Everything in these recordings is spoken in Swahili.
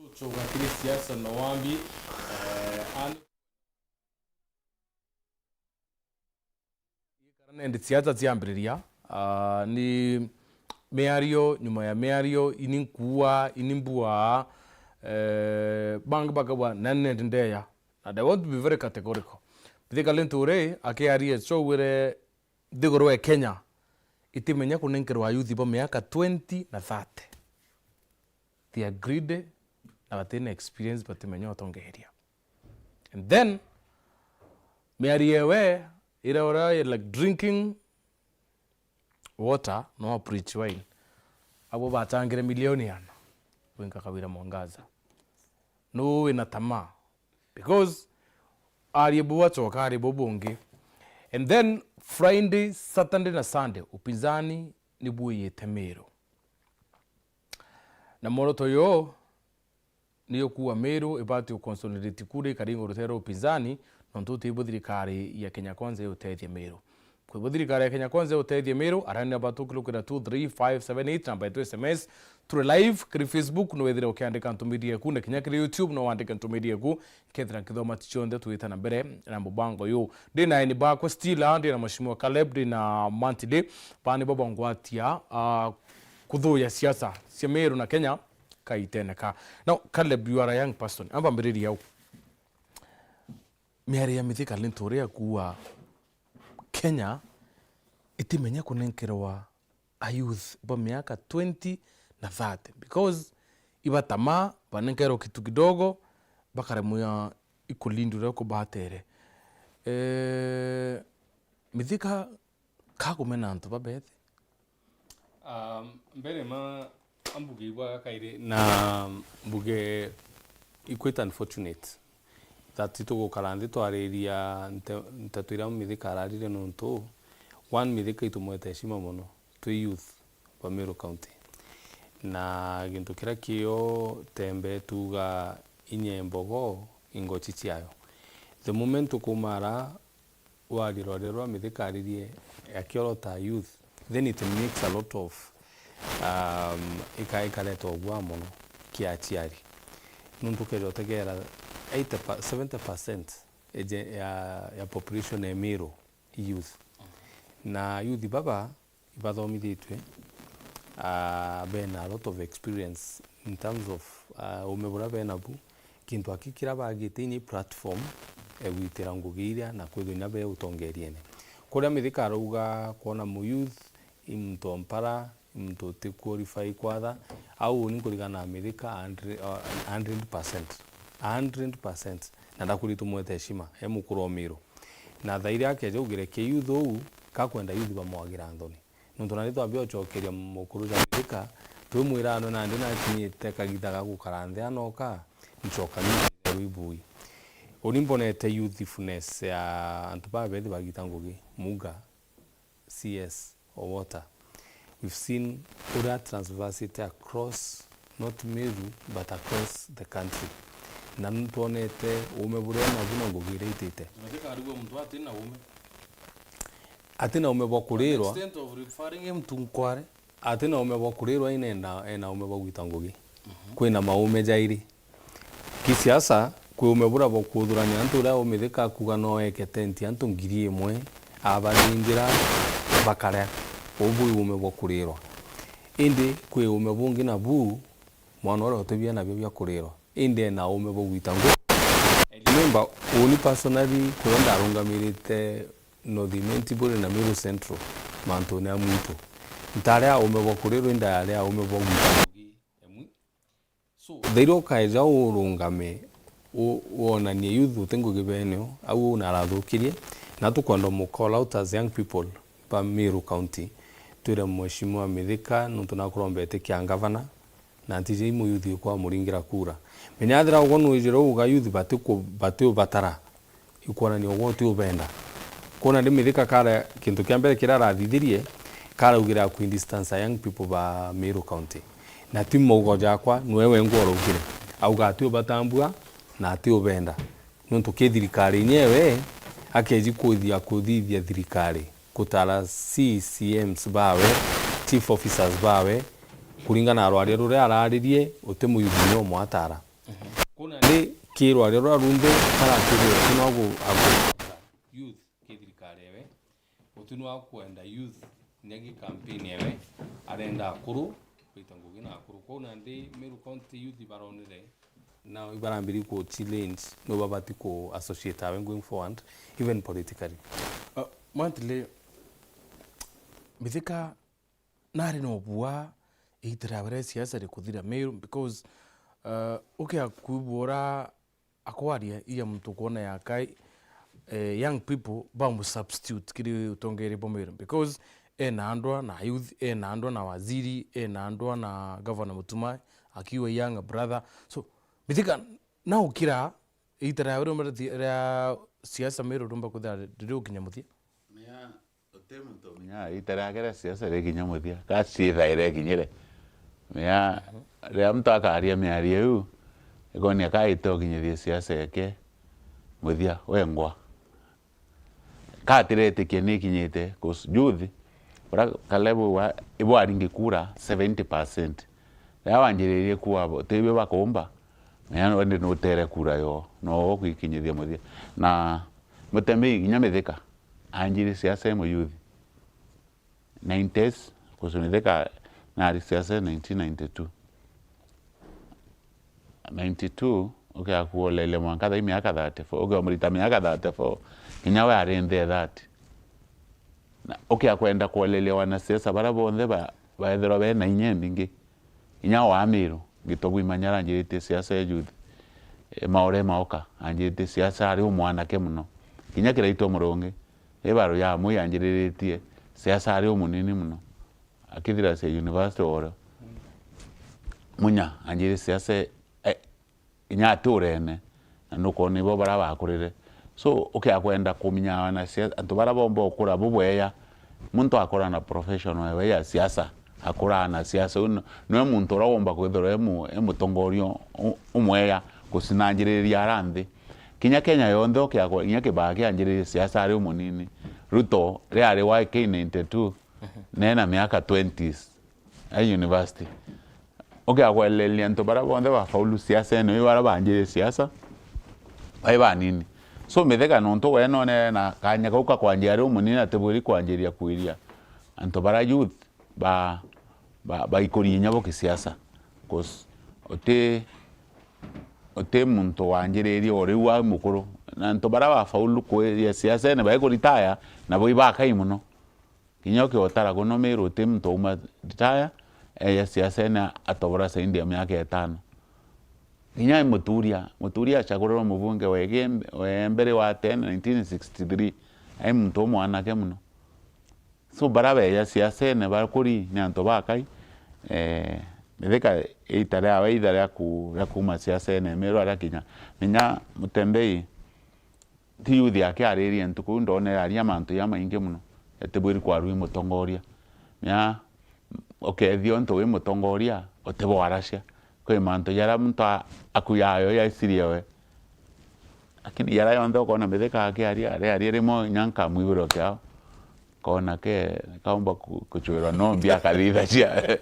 tuchokakire siasa no wambi ndi siasa ciambiriria ni meario nyuma ya meario ininkuwa inimbua bang bakawa nanne ndeya and I want to be very categorical bithika lenture akiarie so wire digorwe Kenya itimenya kunenkerwa youth ba miaka 20 na 30 they are greedy na batena experience batimenya otongeria and then meariewe ira like drinking water no preach wine abo batangire milioni yana wenga kawira mwangaza no ina tamaa because aribuwa choka aribobonge and then Friday, Saturday na Sunday upinzani ni buye temero na moroto yo niyo kuwa mero ibati uconsolidate kure karingo rutero upinzani nonto tibo thirikari ya Kenya Kwanza yotethia mero kwa thirikari ya Kenya Kwanza yotethia mero arani abatu kulukira 23578 namba yetu SMS through live kuri Facebook no wethira ukiandika ntumidia ku na Kenya kuri YouTube no wandika ntumidia ku kethira kithoma tichonde tuita na mbere na mbubango yo ndina ni ba kwa stila ndina mashimo Caleb ndina Mantide bani babongo atia kudhuya siasa cia Meru na Kenya kaiteneka now Caleb you are a young person amba mbiriri yao miari ya mithika lentoria kuwa Kenya itimenya kunenkerwa a youth ba miaka 20 na 30 because ibatama banenkero kitu kidogo bakaremuya ikulindura ko batere mithika kagumena antu babethe mbere ma ambuge igwa kaire na mbuge quite unfortunate that ito go karande to areria ntatuira mithika ararire nonto one mithika itumwete shima mono to youth wa Meru County na gintu kira kio tembe tuga inyembogo ingochi ciayo the moment kumara warirorerwa mithika aririe akiorota youth then it makes a lot of ikaleto gwa mono kiachiari nuntu kero tegera 70% ya population ya Meru youth na youth baba ibathomithitwe bena a lot of experience in terms of umebura bena bu kintu akikira bagite ni platform egwitira ngugiria na kwithina be utongeriene kuria mithika ruga kuona mu youth imto mpara imto te qualify kwatha au ni kurigana mithika 100% na ndakuritu mwete heshima he mukuru Meru na thairi yake jogire ke youth ou kakwenda youth bamwagira ndoni nuntu na rito abio chokeria mukuru ja mithika twe mwirano na ndina kinyite kagithaga gukarande anoka nchoka ni rwibui onimbonete youthfulness ya antuba bethi bagitangugi muga CS or water we've seen other transversity across not Meru but across the country na ntuonete umebure na buna ngugire itite mithika arigo mtu atina ume atina umebokurirwa extent of referring him to nkware atina umebokurirwa ina umebogwitangugi kwina maume jairi kisiasa kwe umebura bokuthurania antu ria umithika kuga no eketenti antu ngiri imwe abaringira bakarea ubu umebokurirwa indi kwe umebungi na bu mwana ora otebia na bia kurirwa indi na umebogwitangu remember only personally kwenda arungamirite North na Meru Central manto na muito ntarea umebokurirwa inda ya umebogwitangu so thero kaija urungame uona ni youth utengo gibenyo au na rathukirie na tukwenda mu call out as young people pa Meru County twira mheshimiwa Mithika nuntu na kurombete kia governor na ntije mu youth kwa muringira kura menyathira ugonu ijiro uga youth batio batara ikwana ni ogoti ubenda kona ndi Mithika kara kintu kia mbere kirara thithirie kara ugira ku distance young people ba Meru County na timu ugo jakwa nwewe ngoro ugire auga atio batambua na atio benda nuntu ke thirikari nyewe akeji kuthithia thirikari kutara CCMs bawe chief officers bawe kuringana arwaria ruria araririe utemu yubinyo mwatara kuna ndi kirwa rero runde kara kirwa kino ago youth kithirikari ewe utunwa kwenda youth nyagi campaign ewe arenda akuru bitangugi na akuru kuna ndi Meru County youth baronire now ibarambiri ko challenge no babati ko associate awe going forward even politically monthly mithika nari no bua itira siasa ri kuthira Meru because akubora akwaria iya mtu kuona ya kai young people ba mu substitute kiri utongere Meru because naandwa na youth naandwa na waziri naandwa na governor Mutumai akiwa young brother so mithika na ukira itira ya siasa Meru rumba kuthira ndio kinyamuthia mia otemuto mia itira kera siasa ri kinyamuthia ka sithaire kinyire mia ria mtu akaria miaria yu ikonia kaito kinyithia siasa yake muthia wengwa katiretikie ni kinyite cause youth ora kalebu wa ibo aringi kura 70% ya wanjiririe kuwa tebe bakomba mia wende no tere kura yo no kwikinyithia muthia na mutembe kinyamithika anjiri siasa mu youth 90s kusumithika na siasa 1992 okay akuolele mwanka tha miaka 34 okay omrita miaka 34 kinya we arende that na okay akwenda kuolele wana siasa bara bonde ba ethero be na inyembingi inya wa Meru gitogwi manyara njirite siasa ya youth maore maoka anjirite siasa ari umwana ke muno kinya kiraito muronge ebaro ya mu yanjiriritie siasa ari umunini muno akithira se university oro munya anjiri siasa inya turene nuko nibo bara bakurire so okay akwenda kuminya na siasa antu bara bombo okura bubweya muntu akora na professional we ya siasa akora na siasa no muntu rawomba kwithora emutongorio umweya kusinanjiriria aranthi kinya Kenya yonthe okay akora inya kibaki anjiri siasa ari umunini Ruto reari wa K92 nena miaka 20s at university okay akwelelia nto bara bonde ba faulu siasa no ibara banjire siasa baiba nini so metheka nonto we none na kanya kauka kwanjira umunini ateburi kwanjiria kuiria anto bara youth ba ikorinya bo kisiasa cause ote muntu wanjiriria ori wa mukuru na nto bara ba faulu ko ya siasa ne ba ikoritaya na bo ibaka imuno kinyoke otara kuno Meru tim to uma retire ya siasa na atobora sa India miaka 5 kinya muturia chagororo mubunge we mbere wa 1963 ai muntu mwana ke muno so barabe ya siasa ne bakuri ne anto bakai metheka itare awe idare ku kuma siasa ne Meru ara kinya mutembei ti youth yake areri ntuku ndone aria mantu ya mainge muno etebwiri kwa rui mutongoria nya okay thionto we mutongoria otebo aracia kwe mantu yara muntu akuyayo ya isiriwe lakini yara yondo kona metheka yake ari rimo nyanka mwibiro kyao kona ke kaomba kuchwera no mbia kaditha cia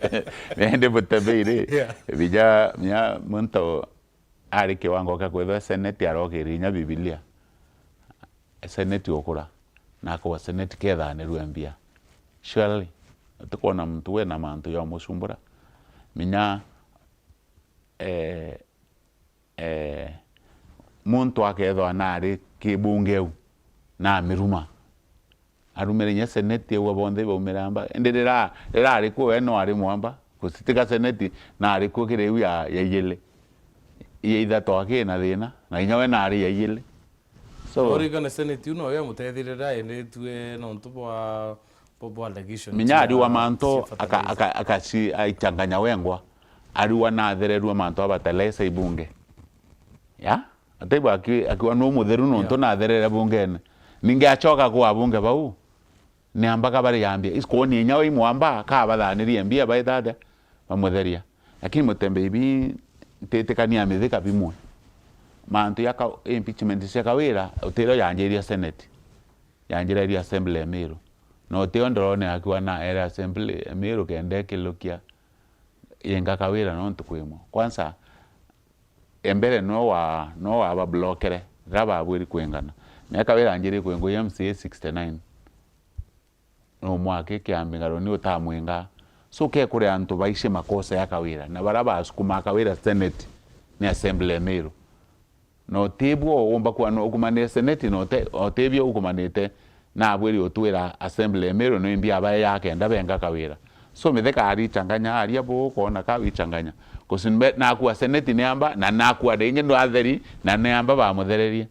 nende mutembeire bija nya muntu ari kiwango ka kwetha senate arogirinya Biblia senate okura na kwa senate ketha ne ruambia surely tukona mtu we na mantu ya musumbura minya muntu akethwa nari kibungeu na miruma arumere nya senate ewa bonde bo miramba enderera ari ko eno ari mwamba kusitika senate na ari ko kirewi ya yele iye ithato akina thina na inya we na ari yele so origana senate uno ya mutethirira ene tuwe no ntubwa popo allegation minyari wa manto akasi aichanganya wengwa ariwa na thererua manto abatelesa ibunge ya ataiba akiwa no mutheru no nto na therera bungene ninge achoka kwa bunge bau ni ambaka bari yambia isko ni nyawo imwamba ka bathanirie mbia baithada bamutheria lakini mutembe ibi tetekania mithika bimwe mantu yaka impeachment cia kawira utiro yanjiria senate yanjiria assembly ya Meru no teo ndorone akiwa na era assembly ya Meru kende kilukia yenga kawira no ntukwimo kwanza embere no wa ba blockere raba abwiri kwengana miaka wera njiri kwengo MCA 69 no mwake kiambingaro ni utamwenga so ke kure antu baishe makosa ya kawira na baraba asukuma kawira senate ni assembly ya Meru no tebwo omba kwa no kumane senate no te otebyo ukumanete na abwiri otwira assembly ya Meru no imbia ba yake ndabenga kawira so mitheka ari changanya ari abo kona ka wichanganya kusinbe na kwa senate ni amba na kwa denye ndo atheri na ne amba ba muthererie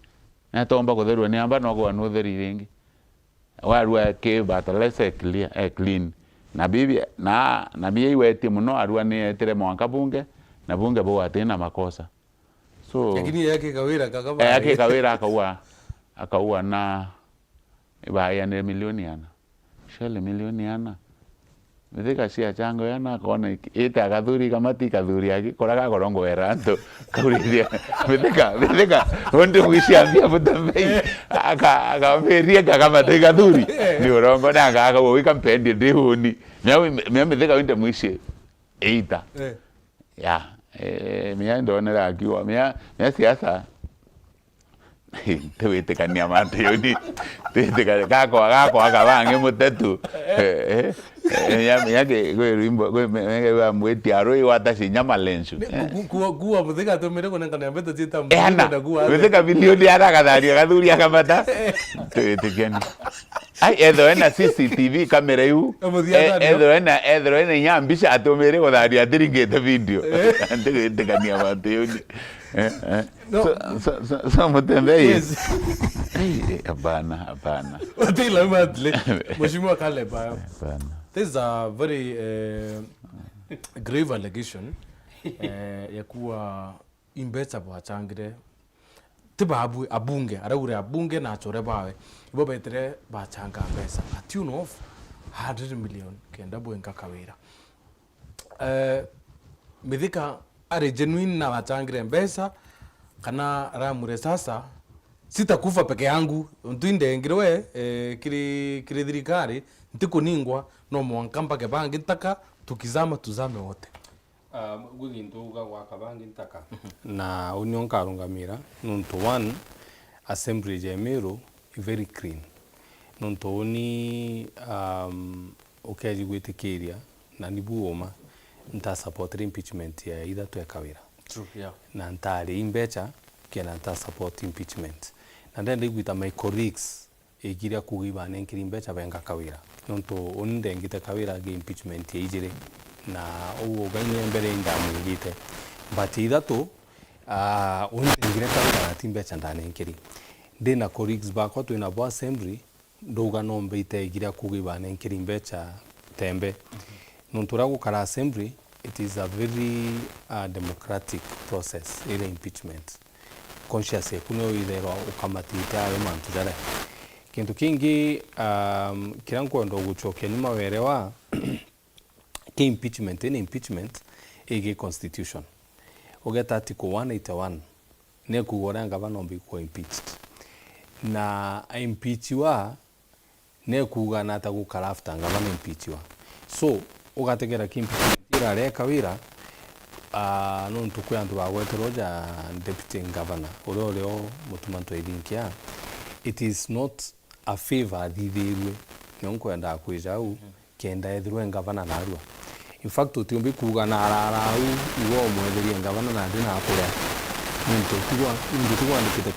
na tomba kutherwa ni amba no kwa no theri ringi warua ke batalese clean na bibi na mie iweti muno arua ni etere mwanka bunge na bunge bo atena makosa so lakini yake kawira kakaba yake kawira akaua na ibaya ne milioni ana shele milioni ana mithika cia chango yana kona ita gathuri kamati kathuri yake koraga korongo weranto kauriria mithika onde mwiciambia butambei akameria kakamati gathuri ni orongo na gaga wika mpendi ndihuni mia mithika winde mwici ita ya mia ndonera akiwa mia siasa tewetekania mate yoni gako akabange mutetu yake gwe rimbo gwe mege wa mweti aroi watashi nyama lensu kuwa muthika tumire kunenga na mbeto zita na kuwa muthika milioni ara kadharia gathuri akamata tewetekani ai etho ena CCTV kamera yu etho ena nyambisha atumire kudharia tiringete video tewetekania mate yoni so mutembei hapana watila madle mheshimiwa Kaleba this is a very grave allegation ya kuwa imbetsa bwachangire tibabu abunge araure abunge na achore bawe ibo betere bachanga pesa a tune of 100 million kenda bwenga kawira mithika are genuine na bachangire mbesa kana ramure sasa sitakufa peke yangu ntwinde ngirwe kiri thirikari ntikuningwa no mwankampa ke bangi ntaka tukizama tuzame wote gugintuga gwa kabangi ntaka na union karungamira nuntu one assembly ya Meru very clean nuntu ni okaji gwitikiria na nibuoma nta support impeachment ya either to Kawira true yeah na ntari imbecha kena nta support impeachment na ndende gwita my colleagues egiria kugiba nenkiri imbecha benga Kawira nonto onde ngite Kawira ge impeachment ya ijire na uwo ganye mbere ndamugite but ithatu onde ngire Kawira na timbecha ndane nkiri ndina colleagues bako twina bo assembly ndoga nombe ite egiria kugiba nenkiri imbecha tembe nontura gukara assembly it is a very democratic process ile impeachment conscious kuno idero ukamatita ayo mantu jare kintu kingi kiranko ndo guchoke nyuma werewa ke impeachment ege constitution ogeta article 181 ne kugora ngabana ombi ko impeached na impeachwa ne kuga na ta gukara after ngabana impeachwa so ugategera kimpeachment ira Kawira no ntukwe andu bagweteroja deputy governor ororeo mutumanto idinkia it is not a favor thithirwe nyonko enda kwijau kenda ethirwe governor na arua in fact utimbi kuga na ararau iwo mwetherie governor na ndina akure ntukwa ndikite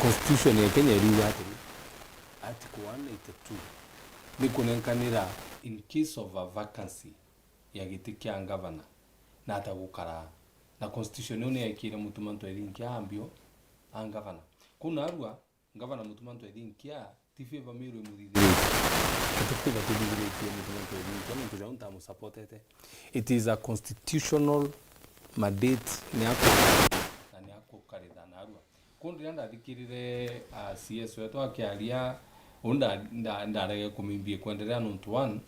constitution ya Kenya riwa article 182 nikunenkanira in case of a vacancy ya giti kia governor na atagukara na constitution yone yakire mutumanto edinkia ambio an governor kuna arua governor mutumanto edinkia tifeva Meru mudidire tifeva tudidire kia mutumanto edinkia muntu jaunta mu supportete it is a constitutional mandate ni ako karida na arua kundi anda dikirire CS wetu akialia onda ndarege kumimbie kuendelea nuntu one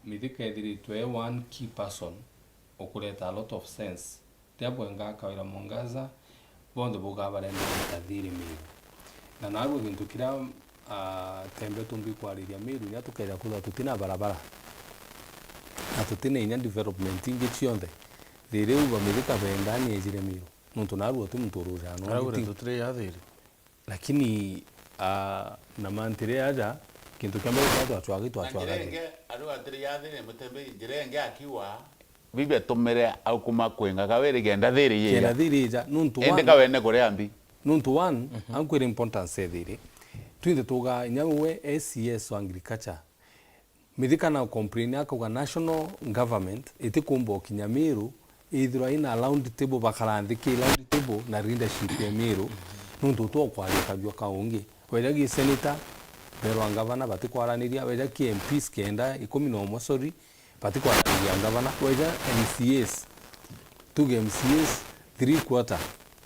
mithika ethiritwe one key person okureta a lot of sense tiabo nga Kawira Mwangaza bondo bugabarende tathiri Meru na nago gintu kira tembe tumbi kwariria Meru ya tukera kuza tutina barabara na tutina inya development ingi chionde thiri uba mithika bendani ejire miro nuntu naru ati mtoro jano aragure tutire ya thiri lakini na mantire aja kintu kama watu atwagi njirenge adu atire ya thiri mutembe njirenge akiwa bibe tumere au kuma kwenga kawere genda thiri ye kena thiri ja nuntu ende kawene kore ambi nuntu one ankwere importance thiri twinde tuga nyawe SCS wa agriculture mithika na complain akaga national government itikumbo kinyamiru ithira ina round table bakaranthiki round table na leadership ya miru nuntu to kwalika jwa kaungi wejagi senator pero ngavana batikwaraniria wejagi MPs kenda 11 sorry batikwaraniria ngavana weja MCAs tuge MCAs 3/4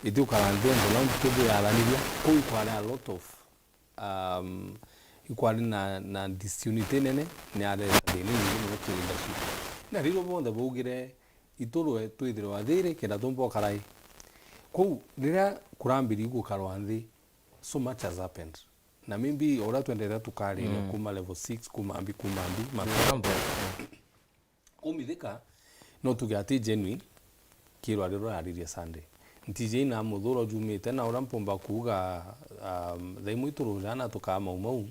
itu karanthe round table ya alaniria ko kwale a lot of ikwali na disunity nene ni ale dini ni leadership na riro bonda bugire itoro twithire wathire kenda tumbo karai kou rira kurambiri gukarwa nthi so much has happened na maybe ora twendera tukari kuma level 6 kuma ambi makambo kumithika no tugati genuine kirwa riro aririe Sunday ntije na muthuro jumite na ora mpomba kuga thaimu itoro jana tukama umau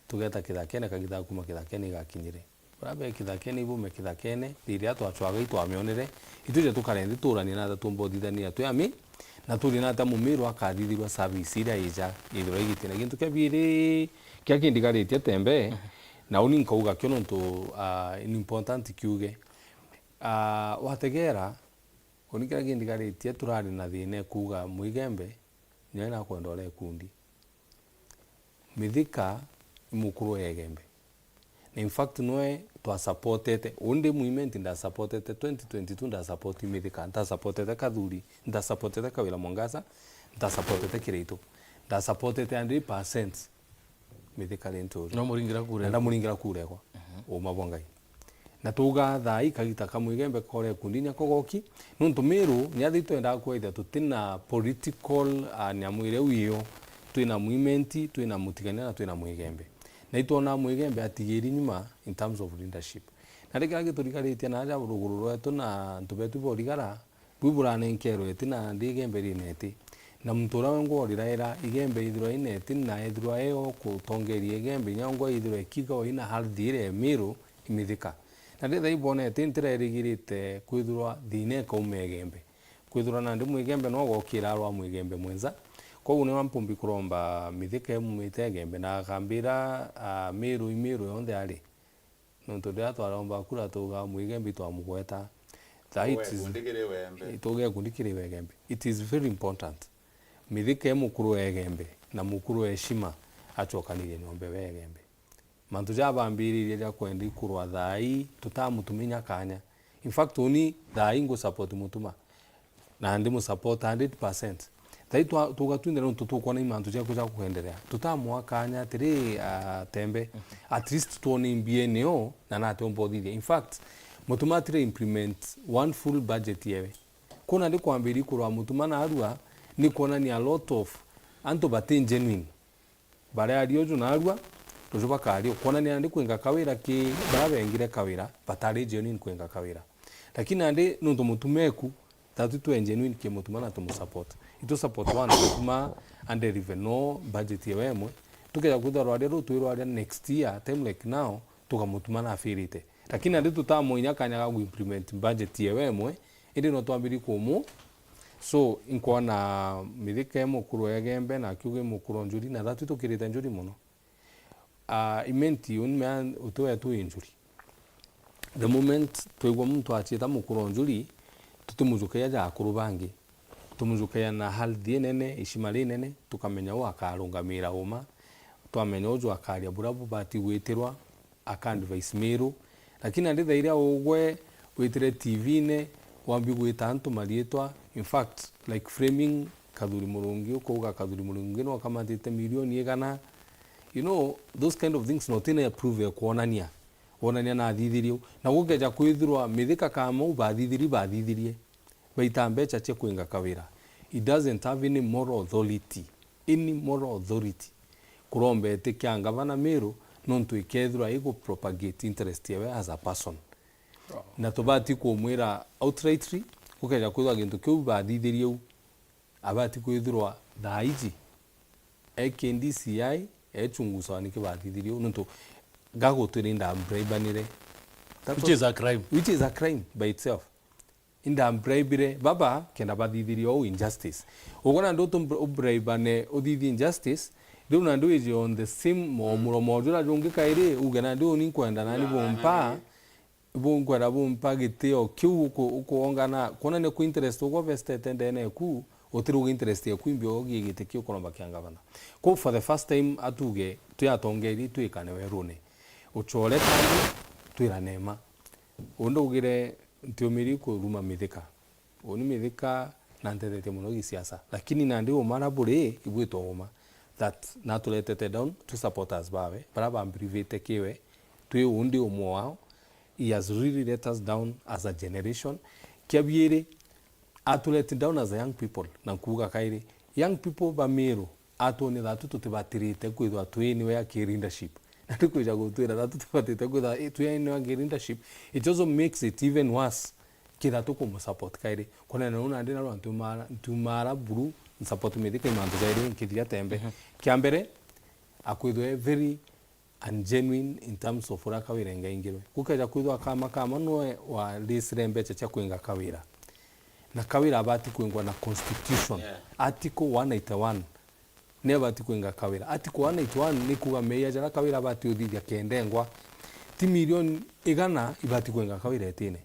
tugeta kithakene kagitha kuma kithakene gakinyire Brabe kithakene ibume kithakene riria twachwaga itwamionere ituje tukarendi turani na tumbodithania twami na turi na tamu miro akathithirwa service ira ija ithiro igitina gintu kebiri kya kindigaritie tembe na uni nkauga kyo nontu important kiuge wategera uni kya kindigaritie turari na thine kuga muigembe nyena kwenda ole kundi mithika mukuru yegembe. In fact noe twa supported onde movement nda supported 2022 nda support mithika nda supported kathuri nda supported kawira mongasa nda supported kireito nda supported 100% mithika lento no muringira kure nda muringira kure kwa o mabongai na tuga thai kagita kamwigembe kore kundinya kogoki nuntu miru nyathito nda kwetha tutina political nyamwire wiyo twina movement twina mutigania na twina mwigembe na itona mwigembe atigiri nyuma in terms of leadership na reka giturikaritie na aja ruguru rwetu na ntubetu borigara bwiburane nkero etina ndigembe rineti na mtura wengo riraira igembe ithiro ineti na ithiro eo kutongerie igembe nyongo ithiro kigo ina hardire miru imithika na ndetha ibone tintira irigirite kwithirwa thine ka umegembe kwithirwa na ndi mwigembe no gokira rwa mwigembe mwenza ko une wampumbi kuromba mithika mumite gembe na gambira miru yonde ari nonto ndia twaromba kura tuga mwigembe twamugweta itoge kundikire wegembe it is very important mithika mukuru wegembe na mukuru heshima achokanirie nyombe wegembe mantu jabambiririe ja kwendi kurwa thai tutamutuminya kanya in fact uni thai ngo support mutuma na ndi mu support 100% thai tugatwinde no tutukwana imantu ja kuja kuendelea tutamwa kanya tiri tembe at least tuone mbieneo na natombothithia in fact mutuma tire implement one full budget yewe kuna ndi kwambiri kurwa mutuma na arua ni kuonania a lot of anto batin genuine bare ariojo na arua tujuba kari kuonania ndi kwenga kawira ki barabengire kawira batari genuine kwenga kawira lakini andi nundu mutumeku tatu tu genuine ki mutuma na tumu support ito support one mutuma ande revenue budget yewemwe tukeja kudharwa rero tuirwa next year time like now tukamutuma na afirite lakini andi tutamuinya kanya ga implement budget yewemwe indi no twambiri kumu so inkona mithika mukuru yegembe na kiuge mukuru njuri na thatu tukirite njuri muno imenti unme utoya tu injury the moment twigwa muntu achita mukuru njuri tutumuzuka ja akuru bangi tumuzuka na haldhi nene ishimali nene tukamenya wa akarungamira uma twamenya ujo akaria burabu bati gwitirwa akandvice miru lakini andi thairia ugwe witire TV ne wambi gwita antu marietwa in fact like framing kaduri murungi ukoga kaduri murungi no kamatite milioni igana you know those kind of things not in approve kuonania na thithirio na gukeja kwithirwa mithika kama bathithirie baita mbecha che kuinga kawira it doesn't have any moral authority kurombe tikia ngavana miru nontu ikethirwa iko propagate interest yewe as a person na tobati kumwira outrightly ukeja kwithwa gintu kiu bathithirie u abati kwithirwa thaiji KNDCI echungusa niki bathithirie u nontu gagutwira indambraibanire which is a crime. Which is a crime by itself. Indambraibire baba kenda bathithirie o injustice. Ugona ndo umbraibane uthithi injustice riu na ndu ije on the same muromo jura jungi kairi ugena ndu ni kwenda nani bompa bongwara bompa gitio kiu ukuongana kona ne ku interest ugo vested ndene ku utiruga interest ya kwimbio gigite kio kolomba kiangavana ko for the first time atuge tuyatongeri tuikane werune uchole kandi twira nema undo ugire ntiomiri ku ruma mithika oni mithika na ndetete muno gisiasa lakini na ndio mara bure ibwito uma that natuletete down to support us bawe baraba ambrivete kiwe twi undi umwe wao he has really let us down as a generation kiabiere atulete down as a young people na kuga kairi young people ba mero atone that tutibatirite kwithwa twini we ya leadership na tukuja gutwira that tutibatite kwithwa twini ya leadership. It also makes it even worse kira tukumu support kairi kona na una ndina rwa ntumara buru support medika imanto zaidi nkithia tembe kiambere akwithwe very ungenuine in terms of ura kawira ngaingirwe kukaja kwithwa kama no wa lisire mbeche cha kuinga kawira na kawira abati kuingwa na constitution article 181 never ati kuinga kawira article 181 ni kuga meya jara kawira abati uthithia kendengwa ti million igana ibati kuinga kawira etine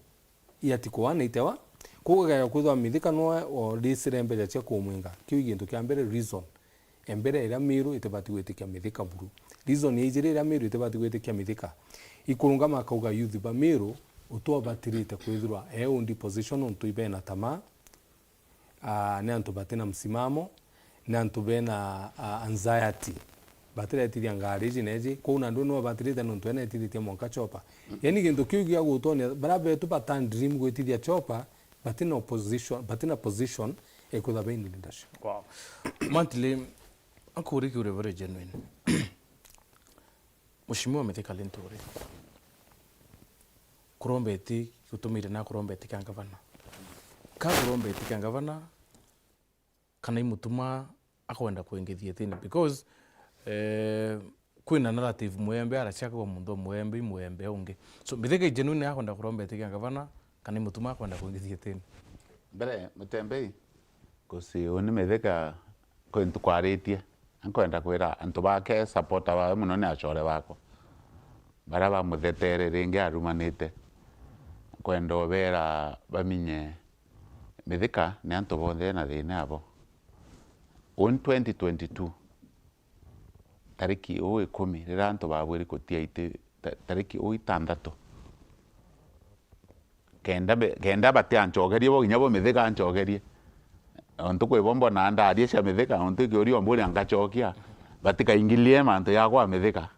i article 181 kuga kwithwa mithika no o lisire mbeche cha kumwinga kiu gintu kia mbere reason embere ira miru itebati gwitikia mithika buru reason ni ijire ira miru itebati gwitikia mithika ikurunga makauga youth ba miru utwa batirite kwithirwa undi position untu ibena tama ne antu batina msimamo ne antu bena anxiety batire tidia ngari neji kuna ndu no batirite nuntu ene tidia monka chopa yani gintu kiu gia gutonia barabe tu batan dream gwitidia chopa batina opposition batina position ekwitha bain leadership. Wow. Mantile akuri ki very genuine. Mushimiwa methika lentore. Kurombeti kutumire na kurombeti kangavana. Ka kurombeti kangavana kana imutuma akwenda kuingithia tini because kwina narrative mwembe arachaka kwa mundo mwembe unge. So methika genuine akwenda kurombeti kangavana kana imutuma akwenda kuingithia tini. Mbere mutembei kusi oni methika kwentu kwaritie ankwenda kwira antu bake supporta ba muno ni achore bako baraba muthetere ringi arumanite kwenda obera baminye methika ni antu bonthe na thina abo on 2022 tariki 10 rira antu babwiri kutia ite tariki 6 kenda bate anchogerie bo ginya bo methika anchogerie onto kwe bombo na ndarie cia mithika onto kiori omburi angachokia batika ingilie manto yakwa mithika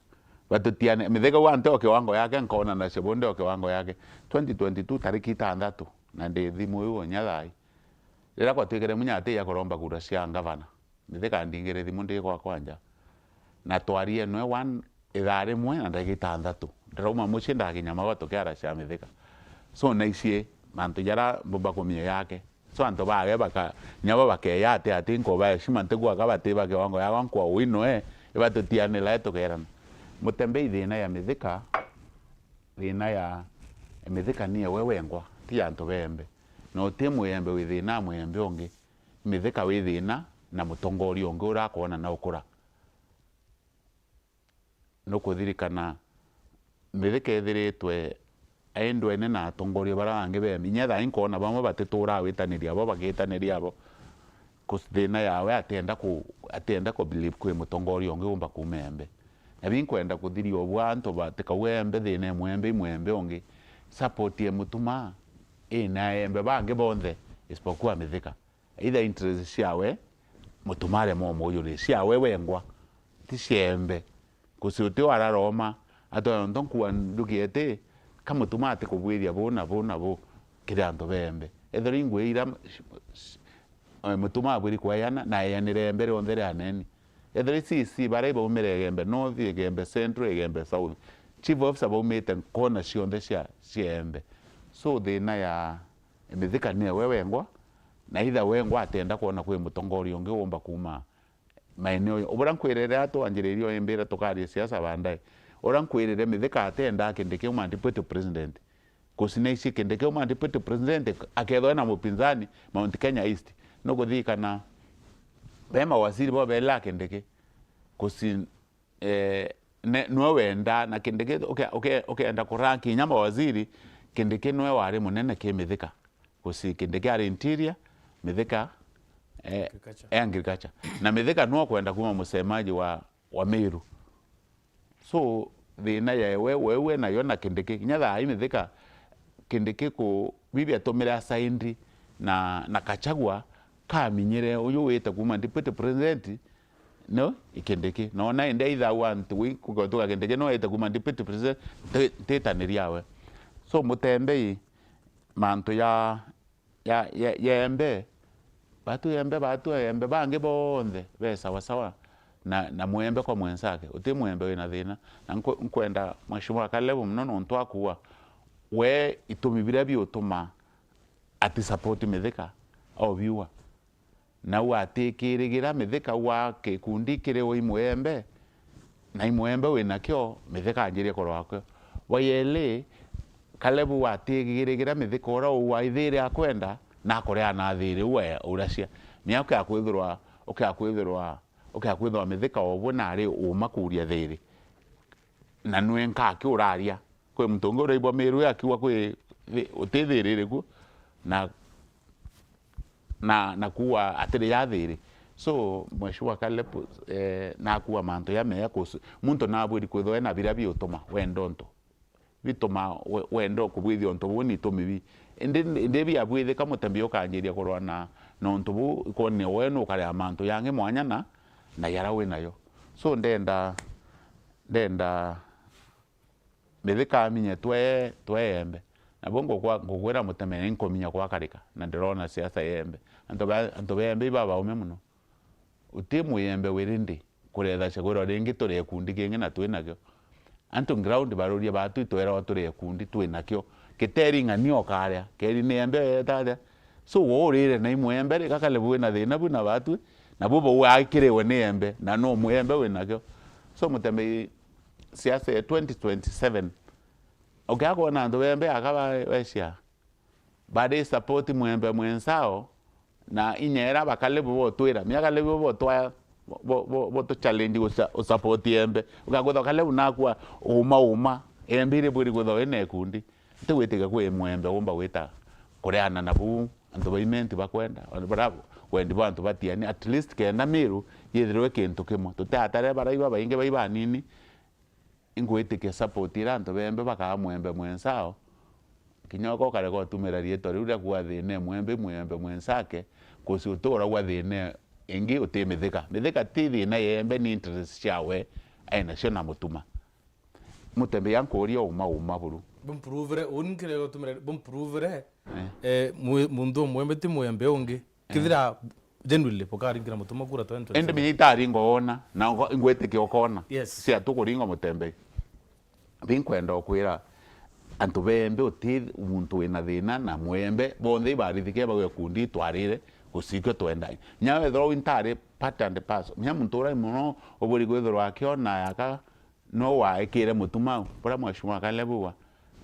batutiane mithika wante o kiwango yake nkona na sebonde o kiwango yake 2022 tariki 6 na ndi thimu uyu nyathai rira kwa twikire munyate ya koromba kura cia ngavana mithika ndingire thimu ndi kwa kwanja na twarie nwe 1 ithare mwe na ndagika 6 ndirauma muci ndaginya magoto kiara cia mithika so na icie manto jara bomba kumie yake so anto bage baka nyabo bake ati nko ba shima ntegwa ka bate bake wango ya wanko wino ibatutiane la tokerana mutembei thina ya mithika thina ya mithika ni wewe ngwa ti anto bembe no timu yembe withina mwembe ongi mithika withina na mutongori ongi urakona na ukura no kuthirikana mithika ithiritwe aendwe ene na atongoria bara bange bembe nyetha inkona bamwe batitura witaniria abo bagitaniria abo kusthina yawe atenda ku believe kwe mutongoria ongi umba kumembe na binkwenda kuthiria obwa antu batika wembe thina mwembe ongi support ye mutuma na embe bange bonthe isipokuwa mithika either interest ciawe mutumare momo yuri ciawe wengwa ti ciembe kusuti wararoma ato ndonkuwa ndukiete kama tumate kubwiria bona kira antu bembe etheri ngwira mutuma bwiri kwayana na yanire mbere ondere aneni etheri si bare bo mere gembe north gembe central gembe south chief officer bo mete kona cionde cia ciembe so thina ya mithika ni we wengwa na itha wengwa atenda kuona kwi mutongoria ungi umba kuma maeneo ubura nkwirere atu anjiririo imbira tukari siasa bandai ora nkwirere mithika atenda kindike uma deputy president kusine ici kindike uma deputy president akethwa na mupinzani Mount Kenya East no guthikana bema waziri bo bela kindike kusi no wenda na kindike okay enda kuranki nyama waziri kindike no wari munene ki mithika kusi kindike ari interior mithika agriculture na mithika no kwenda kuma musemaji wa Meru so thina ya wewe na yona kindike nyatha mithika kindike ku bibi atomera saindi na Kachagwa kaminyire uyu wete kuma deputy president no ikindike no na ende either want we kugotoka kindike no wete kuma deputy president tetaniria so mutembe manto ya embe batu embe bange bonde be sawa sawa na mwembe kwa mwenzake uti mwembe wina thina na nkwenda Mheshimiwa Kalebu mnono ntwakuwa we itumibira bi utuma ati support mithika au viewer na watikirigira mithika wa kikundi kire wo imwembe na imwembe wina kyo mithika anjirie korwako wayele Kalebu watigirigira mithika ora wa ithire akwenda na korea na thire we uracia miaka akwithirwa akwithirwa mithika obona ari umakuria thire na nwenka ki uraria kwe mtongore ibo Meru yakiwa kwe utithirire ku na kuwa atire ya thire so Mheshimiwa Kalebu na kuwa manto ya meya kusu muntu na bwiri kwithwa na bira bi utuma wendonto bituma wendo kubwithio onto buni tumibi ende bi abwithe kamutambio kanjiria korwa na nonto bu ikone weno kare amanto yange mwanya na yara we nayo so ndenda mithika minye twembe na bongo kwa ngwira mutemene nkominya kwa karika na ndirona siasa yembe anto bembe baba ume muno utimu yembe wirindi kuretha chagoro ringi tore kundi kingi na twinakyo anto ground baroria batu itwera watore kundi twinakyo kiteri ng'anio karia keri ni yembe tada so worire na imwembe Kalebu wina thina bu na batu na bubo wakirewe ni yembe na no mwembe winakyo so mutembe siasa ya 2027 okako na ndo bembe akaba wecia bade support mwembe mwensao na inyera bakalebu bo twira miaka lebu bo twa bo to challenge o support yembe ukagotha Kalebu na kwa uma embire buri gotha ene kundi tweteka kwe mwembe womba weta koreana na bu anto baimenti bakwenda bravo wendi bantu batiani at least kenda Meru yethirwe kintu kimo tutatare baraiba bainge baiba nini ingweteke support iranto bembe baka mwembe mwensao kinyoko kare ko tumira rieto riu kwa thine mwembe mwensake kusi utora kwa thine ingi utimithika ti thina yembe ni interest chawe aina cio na mutuma mutembe yankuria uma buru bumprovere unkire go tumira bumprovere mundu mwembe ti mwembe ungi kithira genuinely pokari ngira mutuma kura 2020 ende militari ngona na ngweteke okona yes cia tukuringa mutembe binkwenda okwira antu bembe uti muntu wina thina na mwembe bonthe barithike bagwe kundi twarire gusikyo twenda nyawe thro intare part and parcel nya muntu ura muno oburi gwithro akiona yaka no waikire mutuma bora Mheshimiwa Kalebu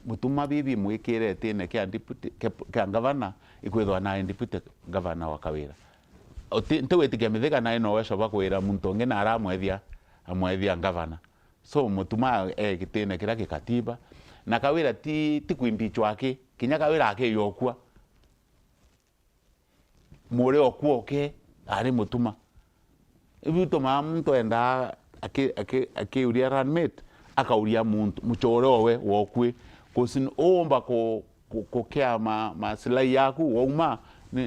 mutuma bibi mwikire tine kia deputy kia governor ikwithwa na deputy governor wa Kawira ntwetike mithika na ino weco bakwira muntu ngi na amwethia governor so mutuma gitine kira gikatiba na Kawira ti kwimbichwa aki kinya Kawira ake yokua more okuoke ari mutuma ibituma muntu enda ake uria runmate akauria muntu muchoro we wokwe kusin omba ko kea maslahi yaku wauma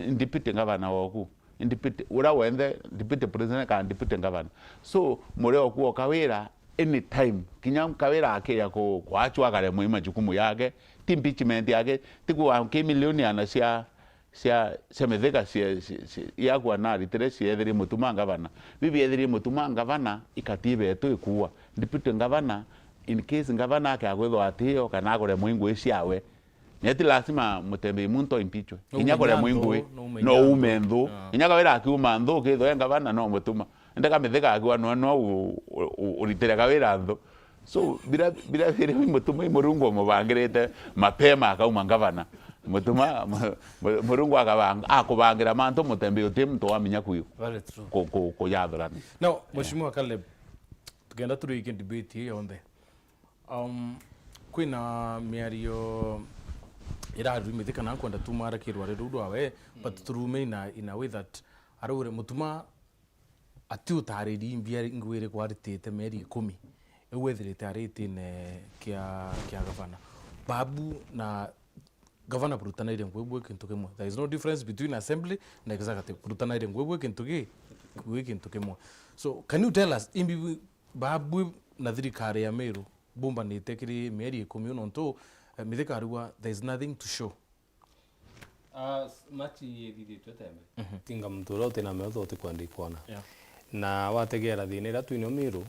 deputy governor woku deputy ura wende deputy president ka deputy governor so more okuo Kawira anytime kinya Kawira ake yako kwachwa kare muima jukumu yake ti impeachment yake tiku ke milioni ana cia mithika yakwa na ritere ciethiri mutuma governor bibi ethiri mutuma governor ikatiba etu ikuwa deputy governor in case governor akagwithwa atio kana agure mwingwi ciawe Neti lazima mutembe muntu impichwe. No Inya kore umenya muingui. nthu, No umenthu. Inya kawira akiuma nthu kitho enga bana no mutuma. Ndeka mitheka akiwa no uritire kawira nthu. So bila vile mutuma murungu mubangirite mapema akauma ngavana. Mutuma murungu akubangira mantu mutembe uti mtu waminya kuyo. Very true. Ko yathurani. Now, Mheshimiwa Caleb, tugenda turi iki debate hii yonthe. Kwina miario irarumithika na kwenda tumara kirware rudu awe, but turume in a way that arure mutuma ati utariri mbia ngwire kwaritite meri 10 ewethirite aritine kia gavana babu na gavana burutanaire ngwebwe kintu kimwe. There is no difference between assembly na executive. Burutanaire ngwebwe kintu kimwe. So can you tell us imbi babu na thirikari ya Meru bumba ni tekiri meri 10 nonto mithika arua there is nothing to show. Machi yethithitwe tembe tinga mtu ura utina meotho utikwandikwana na wategera thina ira twine Meru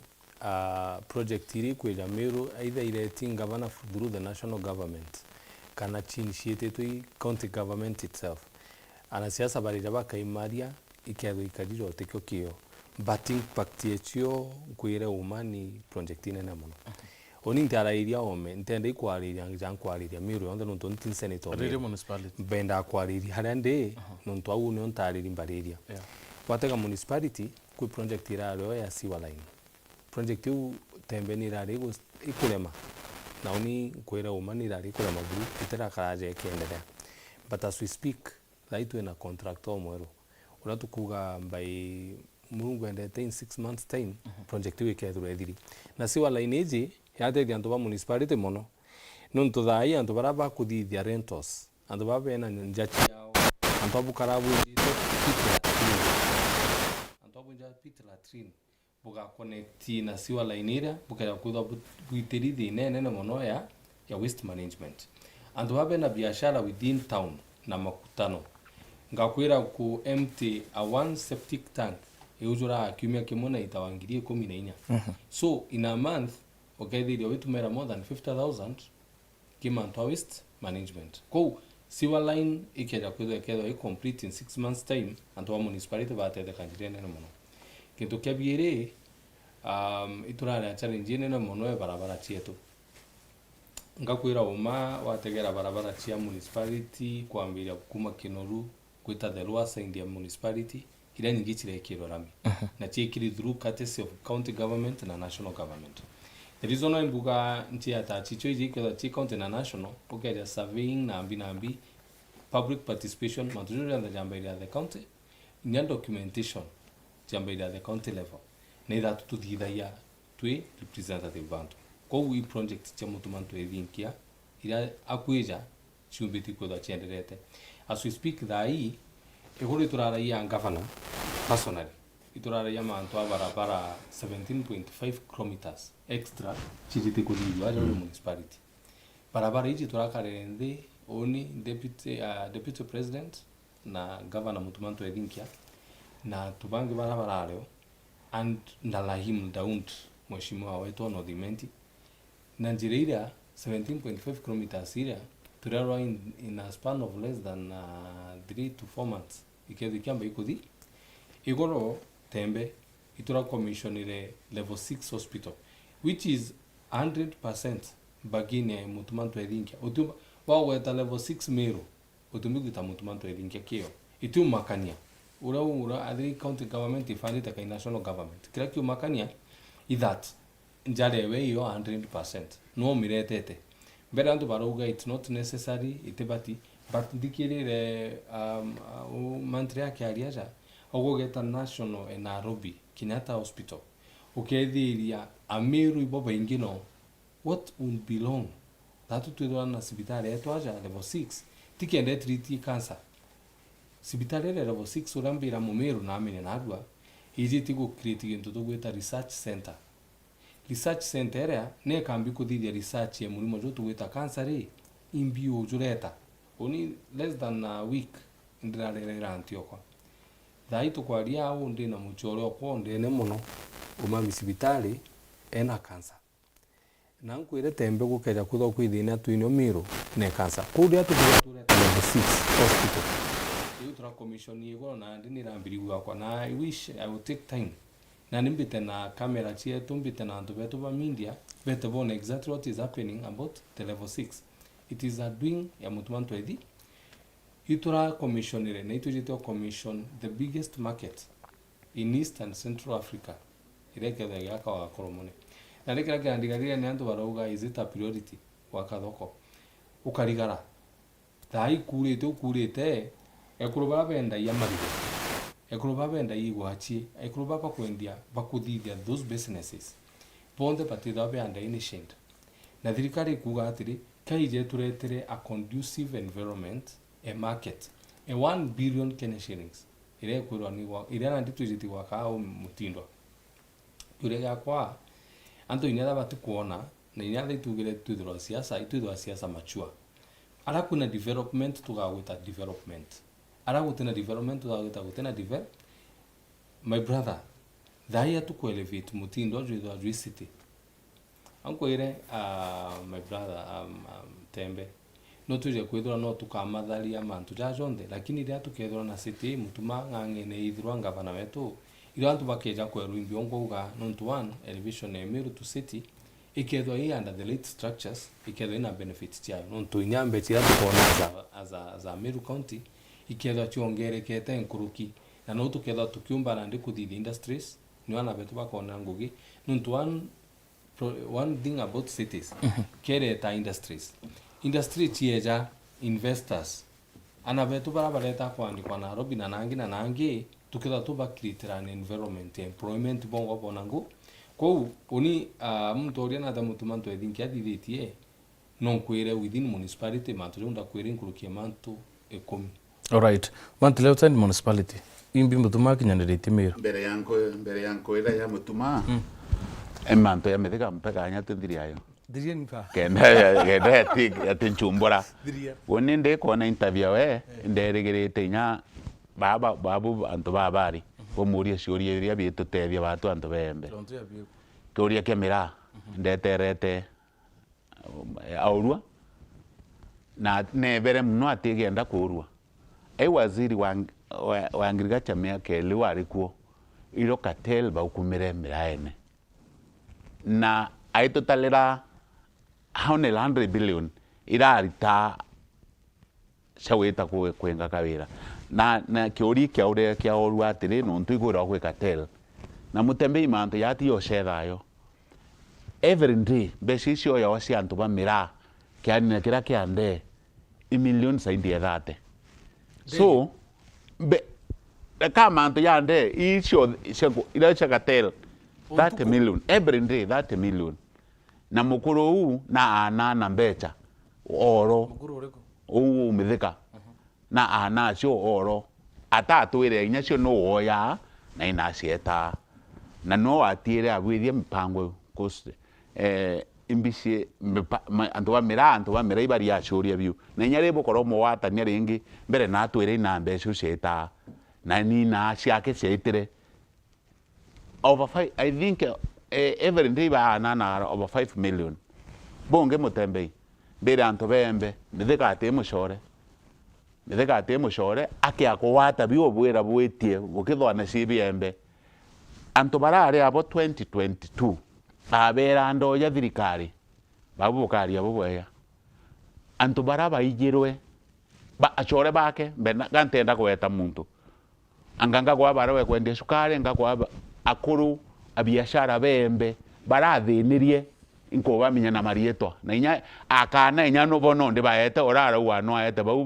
project iri kwija Meru either ireting governor through the national government kana initiated county government itself ana siasa barija bakaimaria ikego ikajiro tekyo kio but impact yecho kwire umani project ine na muno oni ntarairia ome ntende ikwariria njankwariria Meru yonthe nuntu ntin senator Riri municipality benda kwariria haria ndi nuntu au ni ontariri mbariria watega municipality ku project iraro ya sewer line project yu tembe ni rari ikurema na oni kwira umani rari ikurema buru itera karaje kiendelea but as we speak right na contractor mwero ura tukuga by Mungu endete in 6 months time project yu ikethura ethiri na sewer line iji yateithia antu ba municipality mono nuntu thai antu bara bakuthithia rentals antu babena njachi yao antu abukarabu pit latrine buga connect na sewer line ira bukaya kuthwa buitirithi nene mono ya waste management antu babena biashara within town na makutano ngakwira ku empty a one septic tank eujura kiumia kimwe na itawangirie 14 so in a month ukethithia witumera more than 50,000 kimantu waste management ko sewer line ikeja kwithwa complete in 6 months time antu wa municipality batetheka njira nene mono kintu kia biere iturare challenge nene mono ya barabara chietu ngakwira uma wategera barabara chia municipality kwambiria kuma Kinoru kwita the lower side ya municipality ira nyingi chirekirwo rami na chiekiri through courtesy of county government na national government. The reason why mbuga nchi atachicho iji kwa chi county na national ukeja surveying na ambi public participation matujuri ya jamba ila the county ni documentation jamba ila the county level na ila tututhiithaia twi representative bantu kwa ui project cha mutumantu ethinkia ila akwija chumbiti kwa chiendelete as we speak thai iguri turaraia governor personally ituraraia mantu barabara 17.5 kilometers extra chiriti kuthithwa ri municipality barabara iji turakare nthi oni deputy president na governor mutumantu ethinkia na tubangi barabara reo and ndalahim daunt mheshimiwa wetu no thimenti na njira ira 17.5 kilometers ira turarwa in a span of less than 3 to 4 months ikethu kiamba ikuthi igoro tembe itura commissionire level 6 hospital which is 100% bagine mutumantu ethinkia utumba waweta level 6 Meru utumbiguta mutumantu ethinkia kio itumakania ura adri county government ifandite kai national government kila kio makania that njarewe yo 100% no miretete mbere antu baruga it's not necessary itibati but ndikirire mantri yake aliaja ogogeta national in Nairobi Kenyatta hospital ukethiria Amiru iboba ingino what will belong tatu twithwa na sibitari etwaja level 6 tikende treat cancer sibitari level 6 urambira Mumiru na amene nagwa iji tigo create into tugweta research center area ne kambi kuthithia research ya murimo jo tugweta cancer ri imbio jureta oni less than a week ndirarera Antioch thai tukwaria au ndi na muchoro kwa ndene muno uma misibitari ena cancer na nkwire tembe gukeja kutho kwithina twinyo miro ne cancer kuria tukutura level 6 hospital you tra commission yego na ndini rambiri gwakwa na I wish I would take time na nimbite na camera chietu mbite na antu betu ba media bete bona exactly what is happening about the level 6 it is a doing ya mutumantu edi itura commission ile na itujito commission the biggest market in East and Central Africa ireketha yaka wa koromone na rekera gandigaria ni antu barauga is it a priority wa kathoko ukarigara thai kurite ekuruba benda ya marigo ekuruba benda igwachi ekuruba bakwendia bakuthithia those businesses bonde batitha benda initiate na thirikari kuga atiri kaije turetere a conducive environment a market a 1 billion Kenya shillings ile kwirwa ni wa ile na nditujiti wa kao mutindo turega kwa anto inyada batu kuona na inyada itugire tudro siasa machua ara kuna development tugawita development ara gutena development tugawita develop my brother thaya to elevate mutindo jwa city anko ire my brother tembe no tuje kwithura no tukamatharia mantu jajonde lakini ria tukethura na city mutuma ng'ang'ene ithirwa ngavana wetu ira antu bakeja kweru imbiongo uga nontu one elevation emiru to city ikethwa hii under the late structures ikethwa ina benefits tiayo nontu inyambe tia tukona as a Meru County ikethwa chiongerekete nkuruki na no tukethwa tukiumba na ndikuthithia industries ni wana betu bakona ngugi nontu one thing about cities kereta industry chieja investors ana betu barabareta kwandikwa Nairobi na nangi tukitha tuba create an environment employment bongo bonangu kou oni mtoria na damutumanto edinkia dithitie non kwire within municipality matunda kwire nkurukia mantu 10. All right, want leo tani municipality imbi mutuma kinyanirite mero mbere yanko ira ya mutuma emanto ya methika mpeka anya tindiri ayo diria nipa kenda yatinchumbura woni nde kona interview we nderegerete nya babu antu babari bomuria ciuria iria bitutethia batu antu bembe kuria kemira ndeterete aurua na nebere muno atigenda kurua waziri wa agriculture miaka ili warikuo iro cartel baukumire miraene na aitotalera haone 100 billion irarita shaweta kwenga kawira na kiori kia ure kia oru atiri no ntuigura kwe cartel na mutembe imanto yati yo shethayo every day besisio ya wasi antu ba mira kiani kira kiande i million saidi ya thate so be kama antu yande isio ila cha cartel 30 million every day 30 million na mukuru huu na ana mbecha oro mukuru uriko umithika na ana cio oro atatu ire inya cio no oya na ina cieta na no atire abwithie mpango cost imbisi antu ba mira ibari acuria biu na inya ribo koromo watania ringi mbere na atwire ina mbeca cieta na ni na ciake cietire over 5 I think every day ba na over 5 million bonge mutembei mbere antu bembe mithika ate mucore akia kuwata bio bwira bwitie gukithwa na CBMbe antu barare abo 2022 abera ndo ya thirikari babukari abo bweya antu baraba igirwe ba acore bake mbena gantenda kweta muntu anganga kwa barawe kwende sukari ngakwa akuru abiashara bembe barathinirie inko baminya na marietwa na inya akana inya no bono ndi baete orara wano aete bau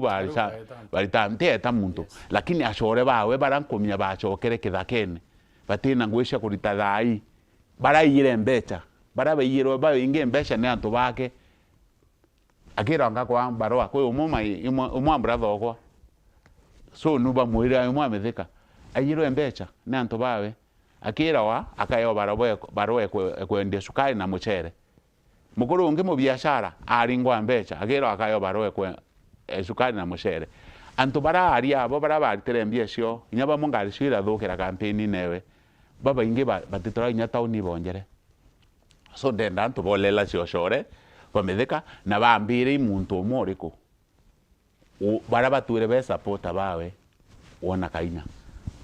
barita nteta muntu lakini acore bawe barankomia bacokere kithakene batina ngwisha kurita thai barayire mbecha barabayiro bayinge mbecha ne antu bake akira ngakwa barwa kwe umwa brother okwa so nuba mwira umwa methika ayiro mbecha ne antu bawe akira wa akayo barwe kwende sukari na muchere mukuru unge mu biashara aringwa mbecha akira akayo barwe sukari na muchere antu bararia abo barabaritere mbiecio inyaba mungari cira thukira campaign newe baba inge batitora inya tauni bongere so ndenda antu bolela ciocore bamithika na bambire muntu umuriku bara batwire be supporta bawe wona kainya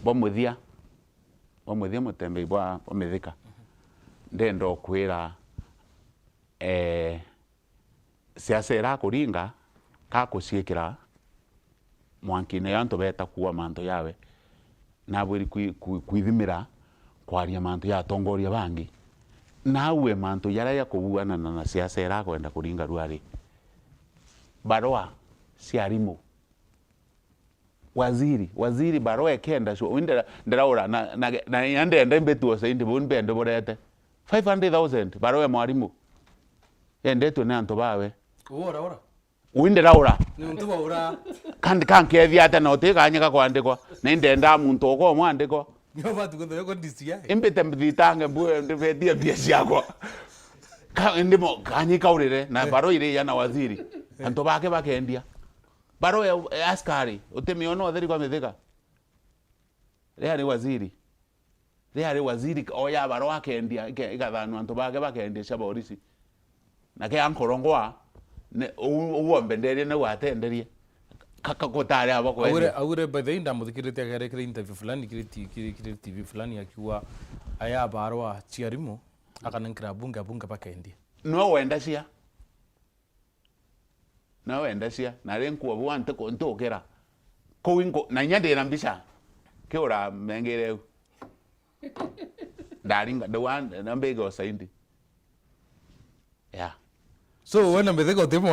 bomwithia mutembei bwa mithika ndenda okwira siasa irakuringa kakuciikira mwankine yantu beta kuwa manto yawe nabwiri kwithimira kwaria manto ya tongoria bangi nawe manto yara ya kubuana na siasa irakwenda kuringa ruari barua ciarimo waziri barua ekenda so ndiraura na yandenda mbetu saindi bunbe ndoborete 500,000 barua mwarimu endetwe na antu bawe ora windiraura ni untu baura kandi kankethia ate no tikanyika kwandikwa na ndenda muntu uko mwandikwa nyo batu ko yoko disia imbete mbitange mbuye ndivetie bia ciakwa ndimo kanyika urire na baro ire ya na waziri antu bake bakendia baro ya askari utemiono theri kwa mithika ria ni waziri oya baro akendia igathanu antu bake bakendia cia borisi na ke ankorongwa ne uombe ndere ne watenderie kaka kotare abo ko aure by the ndamuthikirite agerekire interview fulani kiri TV fulani akiwa aya barwa chiarimo akanankira bunga bakendia no wenda cia na renku bwa ante ko ntokera ko wingo na nyande na mbisa ke ora mengere daringa the one na mbego saindi so wena metheka utimo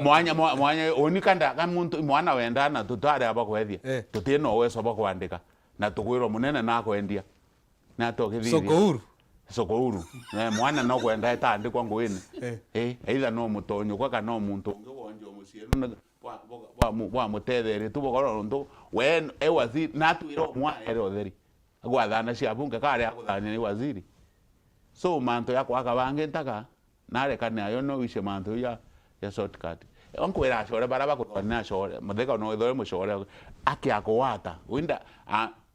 mwanya onikanda ka muntu mwana wenda na tutare aba kwethia tutino weso aba kwandika na tukwirwo munene na kwendia na tokithiri sokouru na mwana no kwenda etandikwa ngwini either no mutonyo kwa kana muntu ngwonjo musienu wa mutetheri tubogoro ndo wen waziri na tuiro mwana ero theri agwathana cia bunge kare aguthania ni waziri so manto yakwa akabange ntaka narekane ayo no wishe manto ya shortcut onkwera ashore baraba kuthona ashore mutheka no ithore mushore akiakwata winda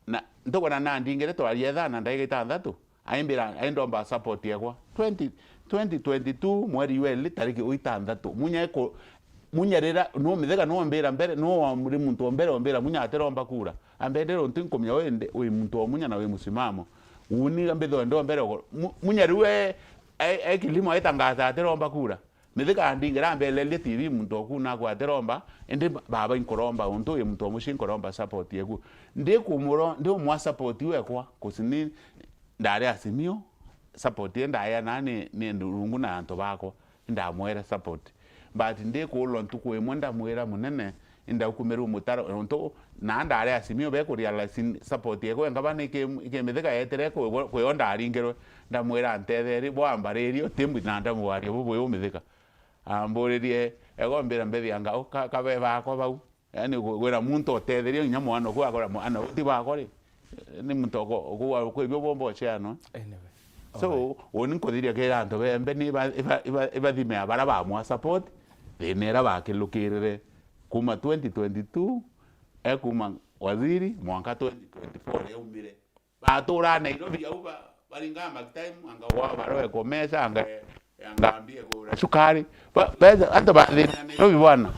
na ndogona na ndingere twarietha na ndaiga itandatu aimbira aindomba support yakwa 2022 mweri weli tariki uitandatu munyarira no mitheka no mbera mbere no muri muntu mbere munya ateromba kura ambendero ntinkomya wende we muntu omunya na we musimamo uni ambetho ndo mbere munyariwe kilimo aitangaza ateromba kura mithika ndingira mbelele TV muntu okuna kwa ateromba ende baba inkoromba untu ye muntu omushi inkoromba support yeku ndikumuro ndio mwa support wekwa kusini ndare asimio support ndaya nani ni ndurungu na anto bako ndamwera support but ndikulo ntuku emwe ndamwera munene ndakumeru mutaro nto na ndare asimio be kuria support yeko ngabane ike mithika yetere ko yonda aringero ndamwera ntetheri bwambarerio timbu na ndamwari bwo mithika amburirie egombera mbethi anga kabe bako bau yani gwera muntu otetherio nya mwana ko akora mwana uti bako ri ni muntu ko ibyo bombo cyano so oni kodiria ke anto bembe ni iba thime abara ba mwa support denera bakilukirire kuma 2022 ekuma waziri mwaka 2024 eumire batura Nairobi auba baringa time anga wa baro komesa anga ambie kura sukari pesa hata Nairobi bwana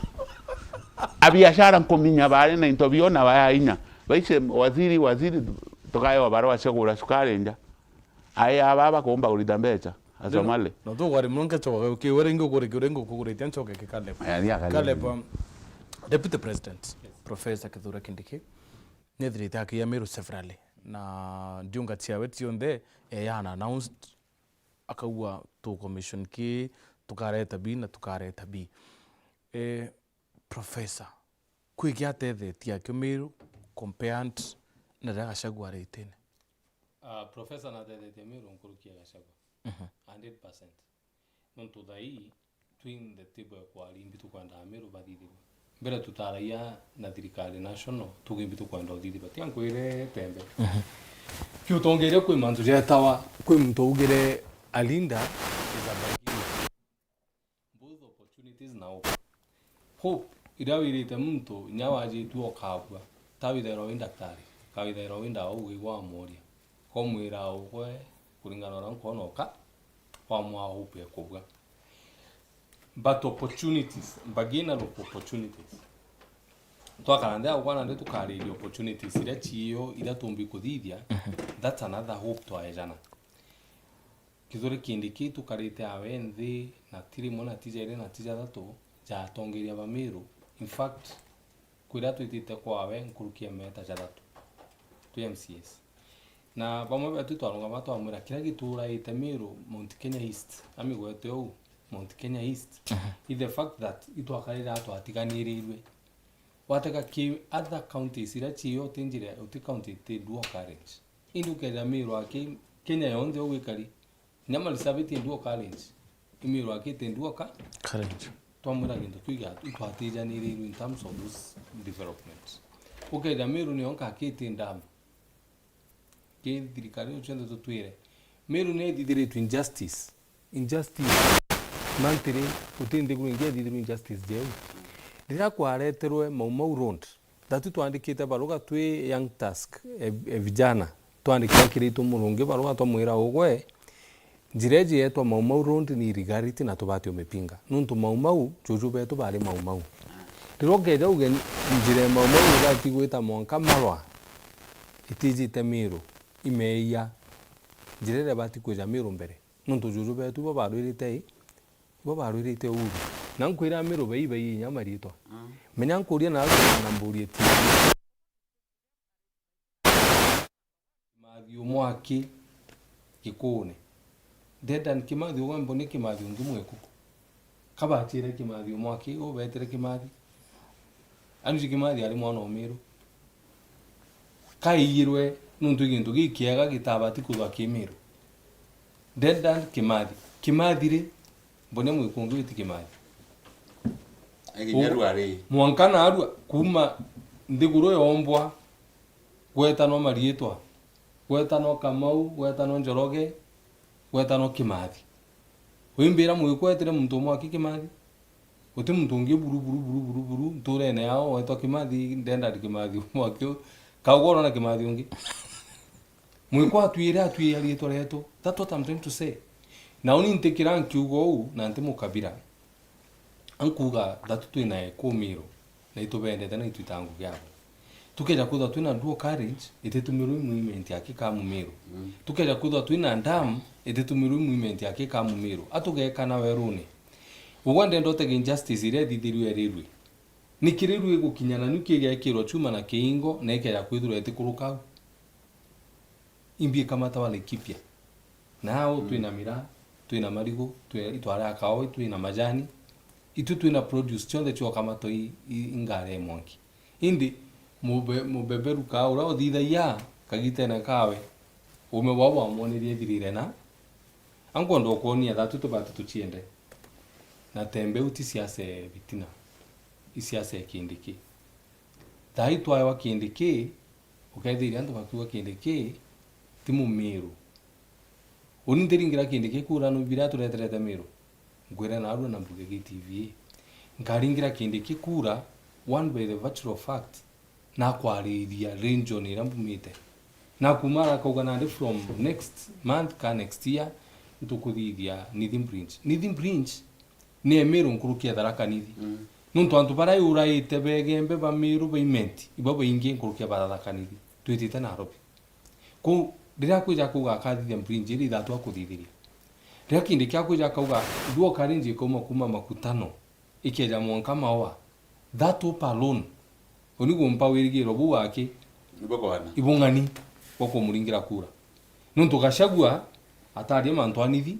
abiashara nkominya bale na intobiona bayainya baise waziri tokayo baro ashakura sukari nja aya baba kuomba ulitambecha asomale no to wari munga choka ke werengo kure tenchoke ke Caleb Deputy President Professor Kithure Kindiki nethirite akia Meru severally na ndiunga tiawe tionde yana announced akaua to commission ki tukareta B na tukareta B Professor kwigia tethetia kio Meru compared na Gachagua retene Professor na tethetia Meru nkurukia Gachagua 100% nontu thai twin the table kwa limbi tukwanda Meru bathithirwe mbere tutaraia na thirikari national tugimbi tukwenda uthithirwe batiankwire tembe kiu tongeire kwi mantu jetawa kwi muntu ugire Alinda is a bargain both opportunities now hope irawirite muntu nyawaje tuo kabwa tawithero daktari kawithero winda ugi wa moria komwira ugwe kuringana na nkonoka wa mwa upe kubwa but opportunities bagina lo opportunities twakarandea ukwana ndetu kari opportunities ira chiyo ira tumbi kuthithia that's another hope twaejana kithore kindi kitu karite awe nthi na tiri mona tija ire na tija thatu ja tongeria bamiru in fact kwira twitite kwawe nkurukia meta jathatu tu MCS na bamwe batu twarunga batu amura kira gitura ite miru Mount Kenya East amigwete ou Mount Kenya East is the fact that itwakarira twatiganirirwe wataka ki other counties ira chiyo tinjire uti county te duo carriage indu kera miru aki Kenya yonde ogikari nyama lisabiti duo carriage imiru aki te duo carriage twamura gintu kwiga itwatiganirirwe in terms of this development ukera miru ni onka kiti ndamu ke dirikari uchende tutwire miru ne didire to injustice mantiri utinde kuingia didire injustice je ndira kwareterwe Maumau Road datu twandikite baruga twi young task vijana twandikira kirito murungi baruga twamwira ugwe njireji yetwa Maumau Road ni rigariti na tubati umepinga nuntu Maumau jojo betu bari Maumau ndirogeja uge njire Maumau ngati gwita monka marwa itiji temiru imeya njirere bati kuja miru mbere nuntu jojo betu bo barwirite uru na nkwira miru bei nyama ritwa menya nkuria na mburie ti mathio mwaki gikune dedan kimathio wambo ni kimathio ngimweku kabatire kimathio mwaki ubetere kimathi anu kimathi ari mwana omiru kaiyirwe nuntu gintu gikiega gitabati kuthwa kimiru dedan kimathire mbone mwikungu biti kimathi eginyaru ari mwankana arua kuma ndiguro yombwa gwetano marietwa gwetano Kamau gwetano Njoroge gwetano Kimathi wimbira mwikwetere muntu mwaki Kimathi uti muntu ungi buru nturene yao wetwa Kimathi ndenda Kimathi mwaki kagoro na Kimathi ungi mwikwa atwire arietwa reto that's what I'm trying to say na uni ntekira nkiugo u na ntimukabira ankuga datu twina kumiro na itubendete na itwitangu gyabo tukeja kutha twina duo carriage itetumiru movement yake ka mumiro tukeja kutha twina ndam itetumiru movement yake ka mumiro atugeka werune ugwande ndote injustice ire thithirwe rirwe nikirirwe gukinyana nukiege kiro chuma na keingo na ikeja kwithura etikuruka imbie kama tawale kipya nao twina mira twina marigo twitwara kao twina majani itu twina produce chonde chwa kama toi ingare monki indi mubeberu ka ura othitha ya kagite na kawe ume wawa monirie thirire na angondo konia thatu tubatu tuchiende na tembe uti siase bitina isiase kindiki thai twawa kindiki ukethiri andu bakuwa kindiki timu miru unindiringira kindiki kura no biratu reterete miru ngwira na aru na mbuge TV ngaringira kindiki kura one by the virtual fact na kwariria range ni rambumite na kumara kaugana from next month ka next year ntukuthithia Nithim Bridge ni emiru nkurukia Tharaka Nithi nuntu antu bara uraite begembe bamiru baimenti ibabo ingi nkurukia Tharaka Nithi twitite Nairobi ku ndira kuja kuga kathithia Bridge ri thatu akuthithiria ndira kindi kya kuja kauga duo karinji kuma makutano ikeja mwanka mawa that up alone onigo mpawirigiro bu wake ibongani boko muringira kura nuntu gashagwa atari mantu anithi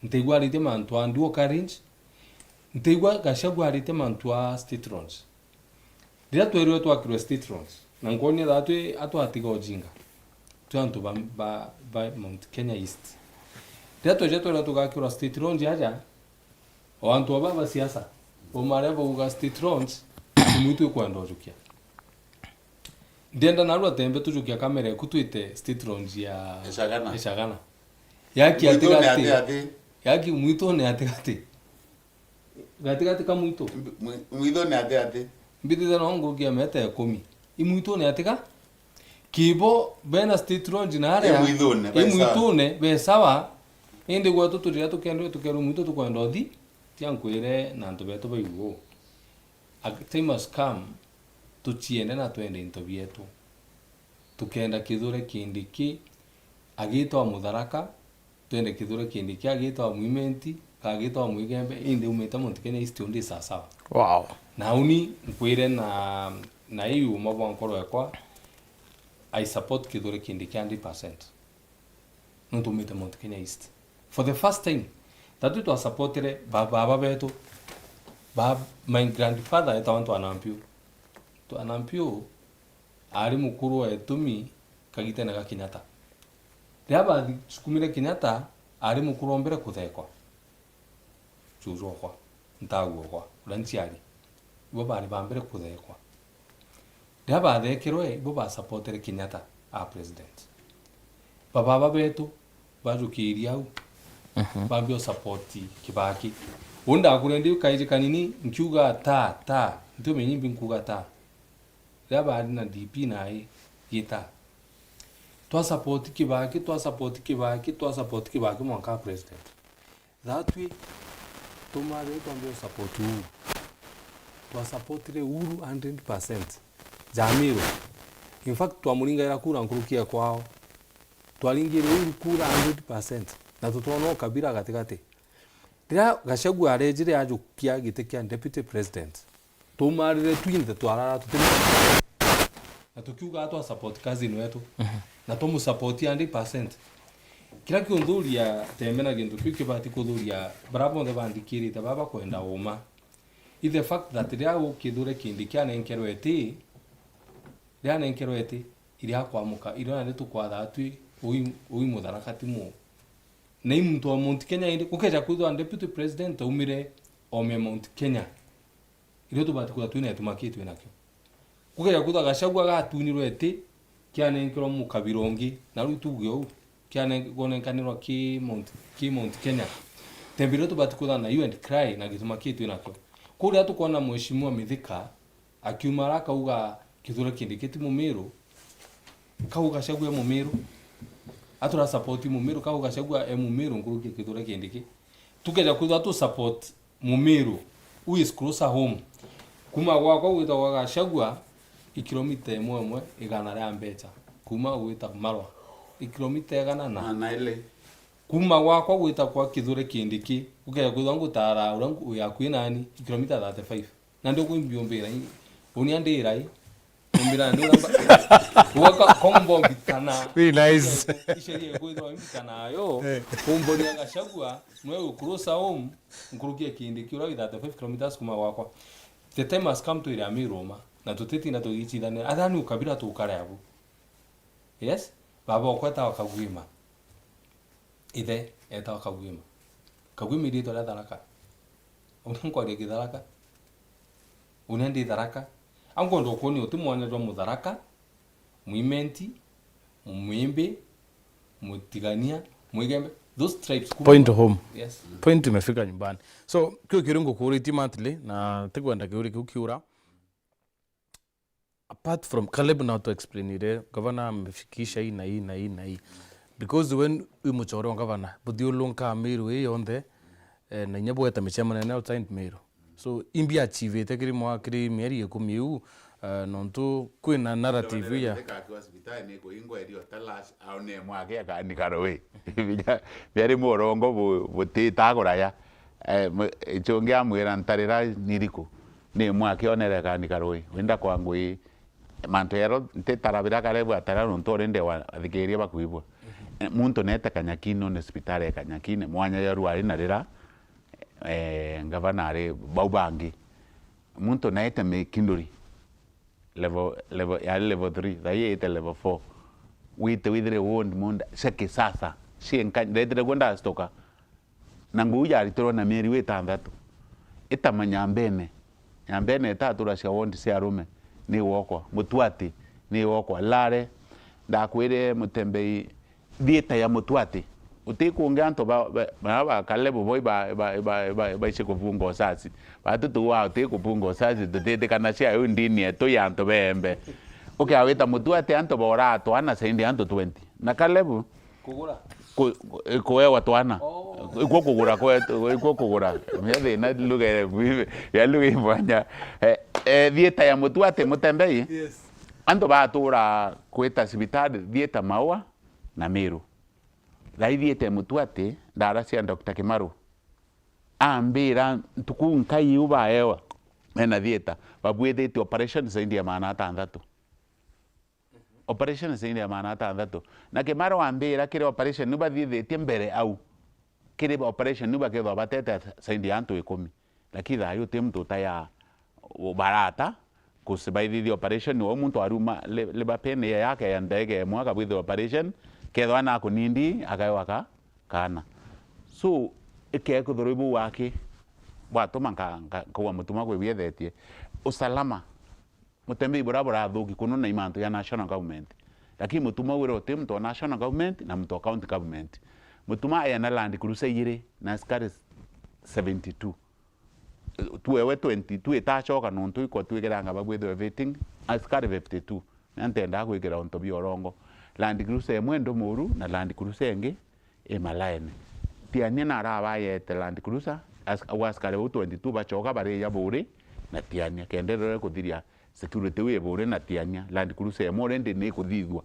ntegwa rite mantu anduo carriage ntegwa gashagwa rite mantu a state roads ndira twerwe twakirwe state roads na ngonia thatu atwatiga ojinga twantu ba Mount Kenya East ndira twerwe tugakirwa state roads aja wantu baba siasa omarebo uga state roads mutu kwenda ojukia ndenda narwa tembe tujukia kamera kutwite state roads ya Ishagana yaki atigati yaki muito ne atigati gatigati kama muito ne atigati mbidi na ngo kia meta ya 10 imuito ne atiga kibo bena state roads na area imuito ne be sawa indi gwa tuturira tukero muito tukwenda othi tiankwire na ntu betu baiguo a time has come tuchiende na twende into bietu tukenda kithure kindiki agitwa mutharaka twende kithure kindiki agitwa muimenti agitwa muigembe indi umeta muntu Kenya East undi sasa wow na uni nkwire na iu mabwa nkoro yakwa I support kithure kindiki 100% nuntu umeta muntu Kenya East for the first time tatu twa supportere baba betu my grandfather etawantu anampio ari mukuru wa etumi kagitene ga Kenyatta riaba sukumire Kenyatta ari mukuru ombere kuthekwa chuzo kwa ntaguo kwa uranchiari bo bari bambere kuthekwa riaba thekirwe bo ba supportere Kenyatta a president baba betu bajukiria au bambio supporti Kibaki unda kurendi kaije kanini nkiuga ta ndio menyimbi nkuga ta riaba ari na DP naye gita twa support Kibaki mwanka president that way tumare bambio support Uhuru twa supportire Uhuru 100% Jamiro in fact twamuringa ira kura nkurukia kwao twaringire Uhuru kura 100% na tutona Kabira gatigati rira Gachagua arejire ajukia gite kia deputy president tumarire twinde twarara tutime na tukiuga atwa support kazi wetu na tomu support 100% kila kiundhuria temena gintu kikibati kudhuria bravo the bandikiri te baba kwenda uma is the fact that rira ukithure kindi kia nenkerweti iria kwamuka iria ndio tukwatha atwi ui mutharaka timu nei muntu wa Mount Kenya indi kukeja kuthwa deputy president umire ome Mount Kenya irio tubati kuthwa twina tumakitwe nakyo kukeja kuthwa Gachagua gatunirwe eti kiane nkiro mukabirongi na ru tugyo kiane gonenkanirwa ki Mount Kenya tembiro tubati kuthwa na you and cry na gitumakitwe nakyo kuria tukona mheshimiwa Mithika akiumara kauga kithure kindikiti Mumiru kauga Gachagua Mumiru atura support Mumiru kauga Gachagua Mumiru nguruki kithure kindiki tukeja kuthwa tu support Mumiru who is closer home kuma gwakwa gwitwa Gachagua ikilomita 1 igana ria mbeca kuma gwita Marwa ikilomita 100 na ile kuma gwakwa gwita kwa kithure kindiki ukeja kuthwa ngutara urangu yaku nani kilomita 35 na ndio kumbiombera uni andirai mbira ndio waka kombo bitana very nice isheria kwithwa bitana yo kombo ni Gachagua mwe ukurusa home nkurukie kindiki ura 35 kilometers kuma gwakwa the time has come to ira miroma na tuteti na tugichithane athani ukabira tukare abu yes baba okweta wakagwima ithe eta wakagwima kagwima rito la Tharaka unankwaria Githaraka unendi Tharaka angondo koni utimwana ndo Mutharaka muimenti mumwimbe mutigania muigembe those tribes point home yes point imefika nyumbani so kio kirungu kuriti monthly na tikwenda kiuri kiura apart from Caleb now to explain it governor amefikisha hii na hii because when we muchoro governor budiulunka Meru yonde na nyabo eta michema na outside Meru so imbi achieve kiri mwakiri mieri 10 nontu kwina narrative ya kwa hospitali ni kuingo edio talash au ne mwake akanikarowe byari murongo butitagura ya chonge amwira ntarira niriko ne mwake onere akanikarowe wenda kwangwe mantero tetarabira karebu atara nontore nde athikiria bakuibwa muntu neta kanyakino ne hospitali ya kanyakine mwanya ya ruari narira governor baubangi muntu naita me kinduri level 3 thai ite level 4 withire wound munda seke sasa shenka ndetire gwenda stoka nangu yari toro na meri wetandatu itamanya nyambene tatura cia wound cia rume ni wokwa mutwati ni wokwa lare ndakwire mutembei dieta ya mutwati utikunge anto ba Caleb boy ba ishiko vungo sasi batutu wa utikubungo sasi tutete kana cia undini eto ya anto bembe okay awita mutwati anto bora to ana sendi anto 20 na Caleb kugura kuewa twana iko kugura kwetu iko kugura mimi na lugha ya lugha ifanya thieta ya mutu ate Mutembei andu batura kwita cibitari thieta Maua na Meru thai thieta mutu ate ndara cia Dr. Kimaru ambira ntuku nkai ubaewa mena thieta babwithite operation zaidi ya maana 6 operation zaidi ya maana 6 na Kimaru ambira kire operation nubathithitie mbere au kire operation nubakethwa batete zaidi ya antu 10 lakini thayo te mtu taya barata kusibaithithia operation o muntu aruma liba pene yake ya ndege mwaka bwithe operation kethwa na kunindi akaiwaka kana so ike kuthuribu wake watuma kwa mutuma kwe wiethetie usalama Mutembei burabura thuki kuno na imanto ya national government lakini mutuma wiro te mtu national government na mtu county government mutuma ya na land cruiser yire na askari 72 tuwewe 22 etachoka nontu iko twigiranga bagwithe vetting askari 52 nantenda kwikira onto biorongo land cruiser emwe ndo muru na land cruiser engi emalaene tiania na raba yete land cruiser askari 22 bachoka bari ya buri na tiania kenderere kuthiria security we buri na tiania land cruiser emwe rende ne kuthithwa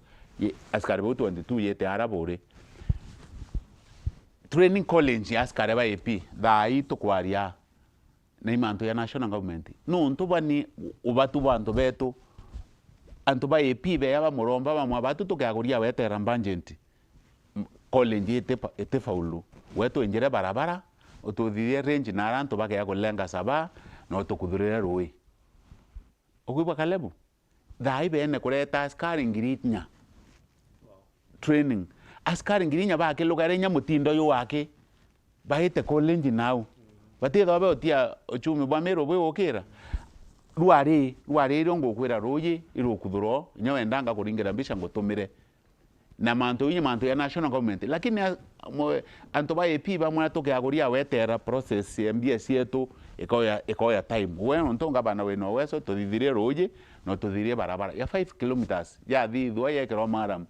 askari 22 yete ara buri training college askari ba AP thai tukwaria na imanto ya national government no ntubani ubatu bantu betu antu ba AP be yaba muromba bamwe batu tukaguria wetera budget college ete faulu wetu injire barabara ututhirie range na arantu bakaya kulenga saba no tukuthurira rui okwiba Kalebu thai bene kureta askari ngirinya training askari ngirinya ba kelugarinya mutindo yo wake bahite college now batitho be otia uchumi bwa Meru bwe okira rwari rongo kwira ruyi irukuthuro nyawe ndanga kuringira mbisha ngutumire na manto ya national government lakini anto ba AP ba mwana tukiaguria wetera process MBS yetu ikoya time we ntonga bana we no weso tuthithirie ruyi no tuthirie barabara ya 5 kilometers ya thithwa ya kiro maram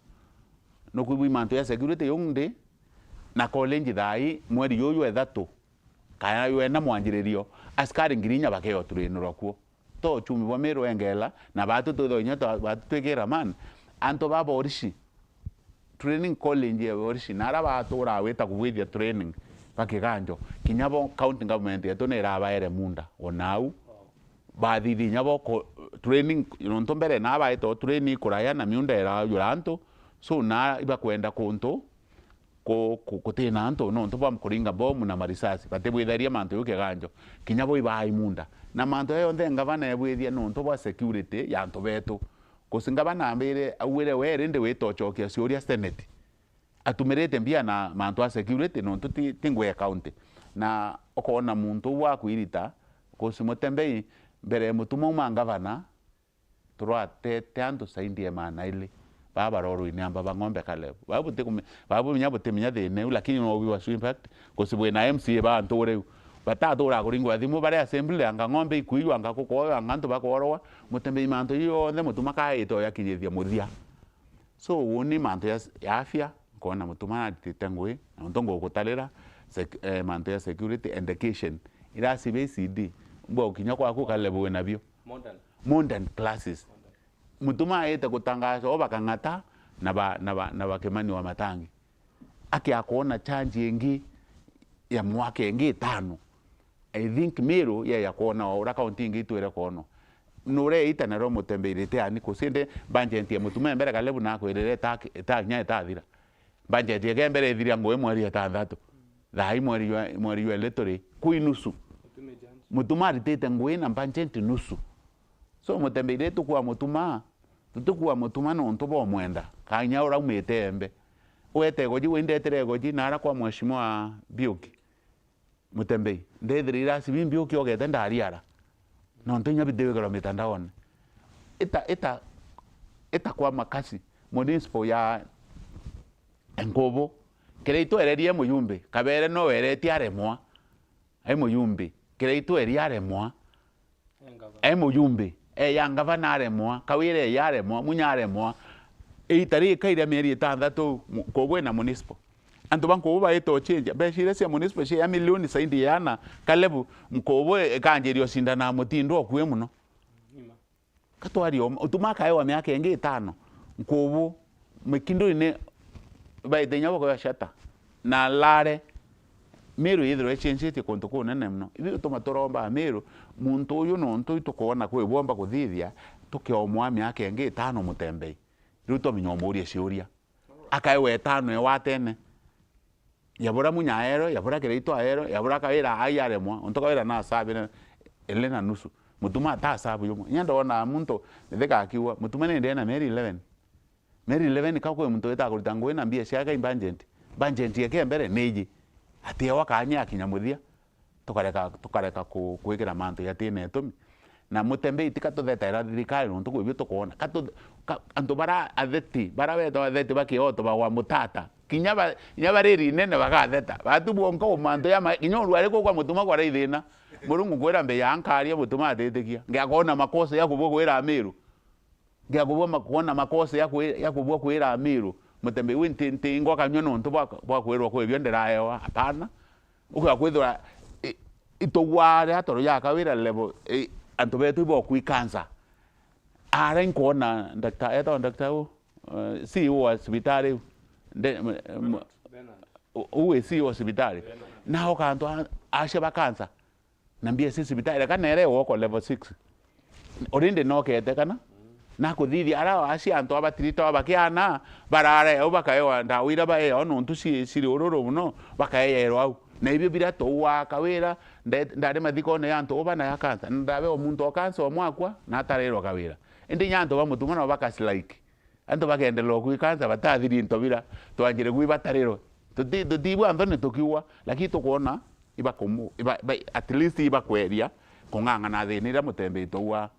no kuibu manto ya security yonde na college thai mweri yoyu ethatu kana yo na mwanjiririo askari ngirinya bakeo turinura kuo to chumi bwa Meru engela na batu tuthonya batu twikira man anto baba orishi training college ya orishi nara batura weta kuwithia training bakiganjo kinyabo county government yetu ne rabaere munda onau bathidi nyabo training nonto mbere na baito training kuraya na miunda era yuranto so na iba kwenda kunto kutina anto no nto bam kuringa bomu na marisasi batebwitharia manto yuke ganjo kinyabo iba imunda na manto yo ndenga bana ebwithia no nto bwa security ya nto betu kusinga bana ambire awire were ndi witochokia ciuria senate atumirite mbia na manto a security no nto tingwe county na okona muntu wa kuirita kusimutembei mbere mutuma umangavana turate tanto saindie mana ile baba roro inyamba bangombe Kalebu babu nyabote minya thene lakini no wiwa impact kusibwe na MCA ba ntore batatu ra kuringwa thimu bare assembly anga ngombe ikuiwa anga kukoyo anga ntu bakorwa Mutembei manto yo ne mutuma kaito yakithia muthia so woni manto ya afya kona mutuma titengwe na ntongo gutalira manto ya security education ira CBCD mbo kinya kwa ku Kalebu nabyo modern classes mutuma aite kutangaza obakangata na bakemani wa matangi aki akona change engi ya mwaka engi 5 I think Meru ya kuona ora county engi twere kono nure ita na ro Mutembei ani kusinde budget ya mutuma mbere Kalebu na kwirere ta nya etathira budget ya mbere thiria ngwe mweri atanthatu thai mweri wa letori kuinusu mutuma ritete ngwe na budget nusu so Mutembei tukwa mutuma no ntobo mwenda kanya ora umete embe wete goji wendetere goji nara kwa mheshimiwa Biuki Mutembei ndethirira sibi Biuki ogete ndariara no ntonya bidewe gara mitandaone eta kwa makasi municipal ya Enkobo kireito ererie muyumbe kabere no ereti aremwa ai muyumbe kireito eri aremwa ai muyumbe yanga vanare mwa kawire yare mwa munyare mwa itari kaire meri tanthatu kogwe na municipal antu banko baito change beshire cia municipal ya milioni saindi yana kalebu mkobo kanjerio sindana mutindo okuwe muno katwari utumaka ewa miaka ingi 5 mkobo mekindo ine baitenya bako ya shata na lare Meru yithiro echenjete konto ko nene mno ibi utuma toromba Meru muntu uyu no ntu tukona kwe bomba kuthithia tukiomwa miaka ingi 5 mutembei ruto minyomuria ciuria akaiwe 5 e watene yabura munyaero yabura kireito aero yabura kawira ayaremwa onto kawira na sabe elena nusu mutuma ta sabu yomo nyanda ona muntu mitheka akiwa mutuma ne ndena Meri 11 kakwe muntu eta kurutango ina mbia ciaka imbangent yake mbere neji ati wakanya akinyamuthia tukareka kuigira mantu yatine tumi na mutembe itika tutheta ira thirikari nontu kwibio tukona antu bara atheti bara weto atheti bakioto bagwa mutata kinya bariri nene bagatheta batubu onko mantu ya kinya ruare kwa mutuma kwa raithina murungu kwira mbe yankaria mutuma atetikia ngiakona makosa ya kubwo kwira Meru ngiakubwo makona makosa ya kubwo kwira Meru mutembe winti ngwa kanyo nontu bwa kwirwa kwibio ndiraewa hapana ukwa kwithwa itogware atoro ya kawira level antu betu ibo kuikanza ara nkona ndakta CEO wa hospitali uwe CEO wa hospitali nao kantu ashe bakanza nambia sisi hospitali kana ere woko level 6 orinde no kete kana na kuthithia ara aci antu abatirito bakiana barare au bakaewa ndawira bae ono ntu ciri ururu muno bakaeyerwa au na ibyo bira to wa kawira ndare mathiko ne antu obana ya kansa ndabe omuntu okansa omwakwa na tarero kawira indi nyanto bamutuma no bakaslike antu bakendelo kuikansa batathiri ntobira twanjire gwi batarero tutibwa anthone tukiwa lakini tukuona iba komu iba at least iba kweria konganga na thinira mutembe towa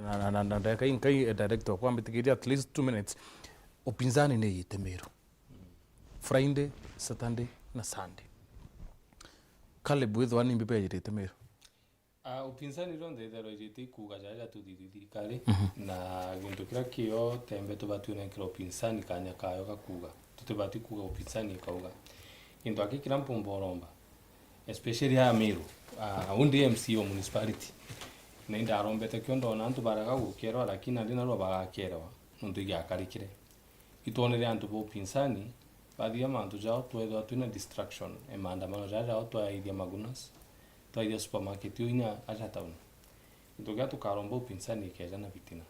na kai director kwa mbitikiria at least 2 minutes upinzani ne yite Meru Friday Saturday na Sunday kale bwithwa ni mbipe yite Meru upinzani ronde thero yite kuga jaja tuthithirikari na gintu kira kio tembe tubatu na kiro upinzani kanya kayo gakuga tutubati kuga upinzani kauga gintu akikira mpomboromba especially ya Meru undi MCO municipality nenda arombete kiondo na antu baraga gukero lakini andina ro bagakerewa nuntu igakarikire itonere antu bo pinsani badia mantu jao twetho twina distraction e maandamano jaja twaithia magunas twaithia supermarket uinya aja town ndu gatu karombo pinsani keja na bitina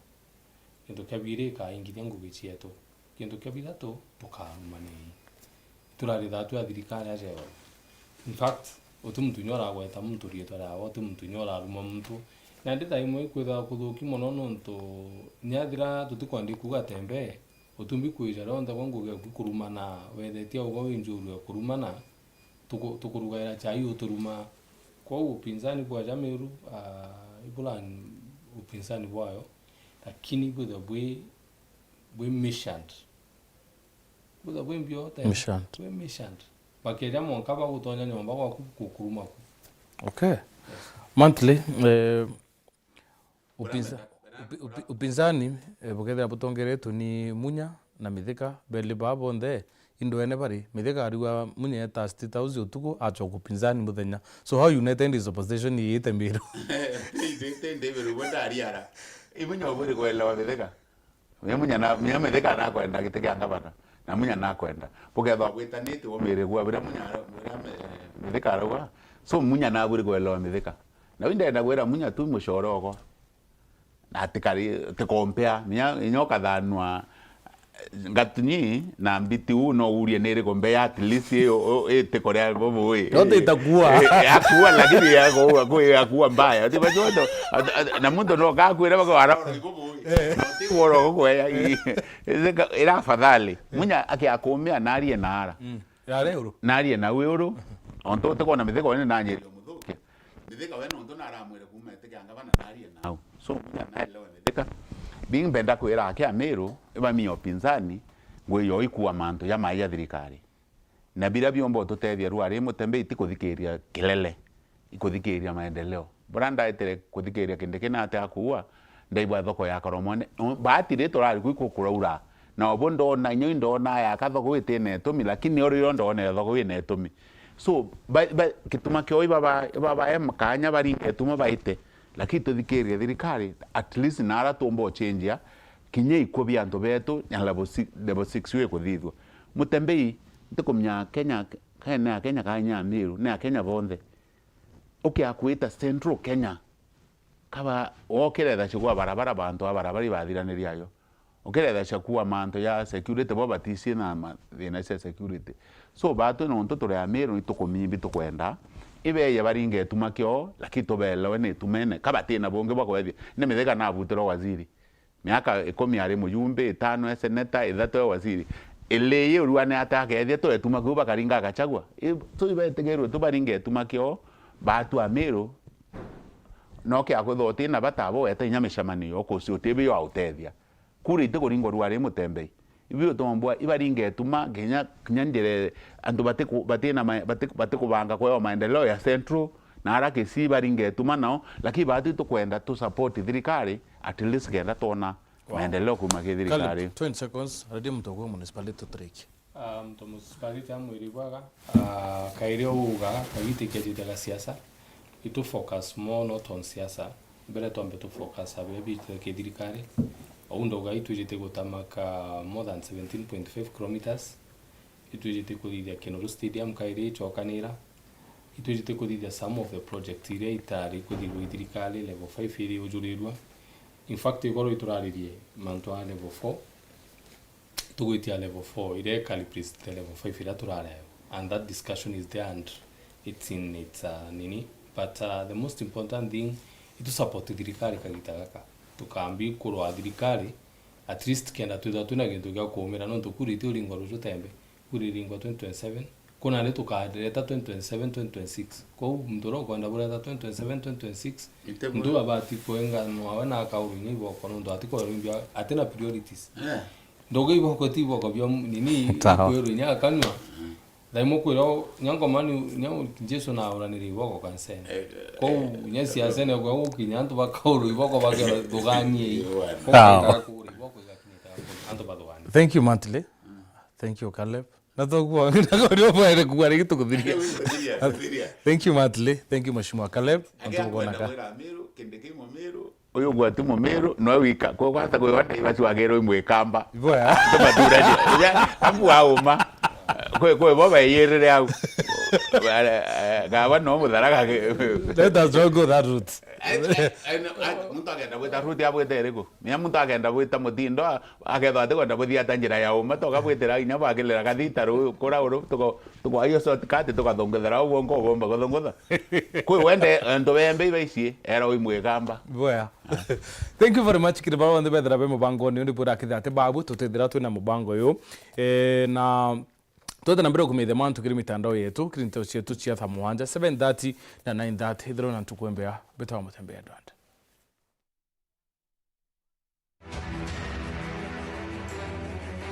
ndu kabire ka ingithia ngugi cietu kindu kabirato tukarumane turari thatu ya thirikari aja in fact utu nyora gweta muntu rieto rawo tu muntu nyora ruma muntu na ndita imwe kwitha kuthuki muno nontu nyathira tutikwandi kuga tembe utumbi kwija ronda wangu kurumana wethetia ugo winjuru kurumana tukurugaira chai uturuma kwa upinzani kwa Meru ibula upinzani wayo lakini budha bwe mishant budha bwe mbio ta mishant bakeja monka ba gutonya ni mba kwa kukuruma okay monthly upinzani buketha butongeretu ni Munya na Mithika beli babo ndhe indo ene bari Mithika ariwa Munya ta 60000 utuko acho kupinzani muthenya so how united is opposition ni yite Meru ite Meru bota ariara imunya oburi kwela Mithika Munya Mithika na kwenda gitike ngabana na Munya na kwenda buketha gwitanite wo mere gwa bira Munya Mithika arawa so Munya na buri kwela Mithika na winde na gwera Munya tu mushoroko na tikari te compare nyoka thanwa ngatunyi na mbiti no urie nere kombe at least te korea bobo yote itakuwa yakuwa lakini yakuwa mbaya ti bajoto na muntu no gakwira bako araro bobo ti woro ko era afadhali Munya akiakomea narie nara ya euro narie na euro onto te kona Mithika wene na nyeri muthuke Mithika wene onto na aramwire kuma te kanga bana narie nao so Munya na elewa Mithika being benda kwira akia Meru iba mi opinzani ngwe ikuwa manto ya maya thirikari na bila biombo tutethia ruari mutembe itikuthikiria kilele ikuthikiria maendeleo branda etere kuthikiria kinde kina ate akuwa ndaibwa thoko ya koromone baatire torari kwikukuraura na obo ndona inyo ndona ya katho gwite netumi lakini ori ndona etho gwine netumi so kituma kyo baba kanya bari etuma baite lakini tuthikirie thirikari at least nara tumbo change kinye iko bianto betu ya level 6 we kuthithwa mutembei ndikumnya Kenya kanya Meru na Kenya bonthe akwita Central Kenya kaba okeretha chukua barabara bantu barabara bathiraniria ayo okeretha chukua manto ya security bo batisi na thina cia security so batu no nto tore Meru itukumimbi tukwenda ibe ya baringe etuma kyo lakini tobelewe ne tumene kaba tina bonge bakwethia ne mitheka na butero waziri miaka 10 ari muyumbe 5 seneta 3 waziri eleye uruane atakethia to etuma kuba karinga gachagua to ibe tegeru to baringe etuma kyo batu a Meru no ke akwithoti na batabo eta nyamishamanio okucio tibi yo autethia kuri ite kuringo ruare mutembei ibyo tombwa ibaringe etuma kinya ndire andu bate kubanga kwa maendeleo ya Central na harake si baringe etuma nao lakini batu to kwenda to support thirikari at least genda tona maendeleo kuma thirikari 20 seconds radi mtogo municipality triki mto municipality amwiri bwaga kairio uga kagiti kejitega siasa itu focus more not on siasa bele tombe to focus abebi ke thirikari oundo ga itujite gutamaka more than 17.5 kilometers itujite kuthithia Kinoru Stadium kairi chokanira itujite kuthithia some of the project ire itari kuthithia thirikari level 5 iri ujurirwa in fact igoro ituraririe manto a level 4 tuguitia level 4 ire calibrate level 5 ira turare and that discussion is there and it's in its nini but the most important thing itu support thirikari kagita gaka tukambi kurwa thirikari at least kenda tuna gintu gya kuumira no tukuri ti uringo rujo tembe kuri ringo 2027 kuna le tukadireta 2027 2026 ko mdoro kwenda bureta 2027 2026 ndu abati koenga no abana akaurunyi boko no ndo atiko rumbia atena priorities ndogo ibo ko tibo ko byo nini kwerunya akanwa daimo kwero nyango manu nyango Jesu na uraniri boko kansene ko nyesi asene ko kinyanto bakauru iboko bagera duganye ko kakuri boko gakinita anto badwani. Thank you Mantle. Thank you Caleb. Natogwa ngakori bwere kuwari gitukuthiriria. Thank you Mantle. Thank you Mheshimiwa Caleb. Antugona ka Meru kendeke mo Meru oyo gwatu mo Meru no wika ko kwata ko wata ibatu agero imwe kamba boya tomadura ya ambu auma ko baba yerere au gaba no mudaraga let us not go that route. Muntu agenda bwita route abwete rego nya muntu agenda bwita mutindo agetha ate kwenda buthia tanjira ya uma toka bwitira inya bagilira gathita ru kora uru tuko ayo shortcut tukathongethera ubongo bomba gothongotha kwi wende ndo bembe ibaicie era imwe gamba boya. Thank you very much kiribaro wande bethera be mubango ni ndi pura kithate babu tutethira twina mubango yo na Tuota nambere kumithia mantu kiri mitandao yetu kiri ntao cietu cia thaa 7:30 na 9:30 ithiro na ntukwembea betawa mutembea ndwanda.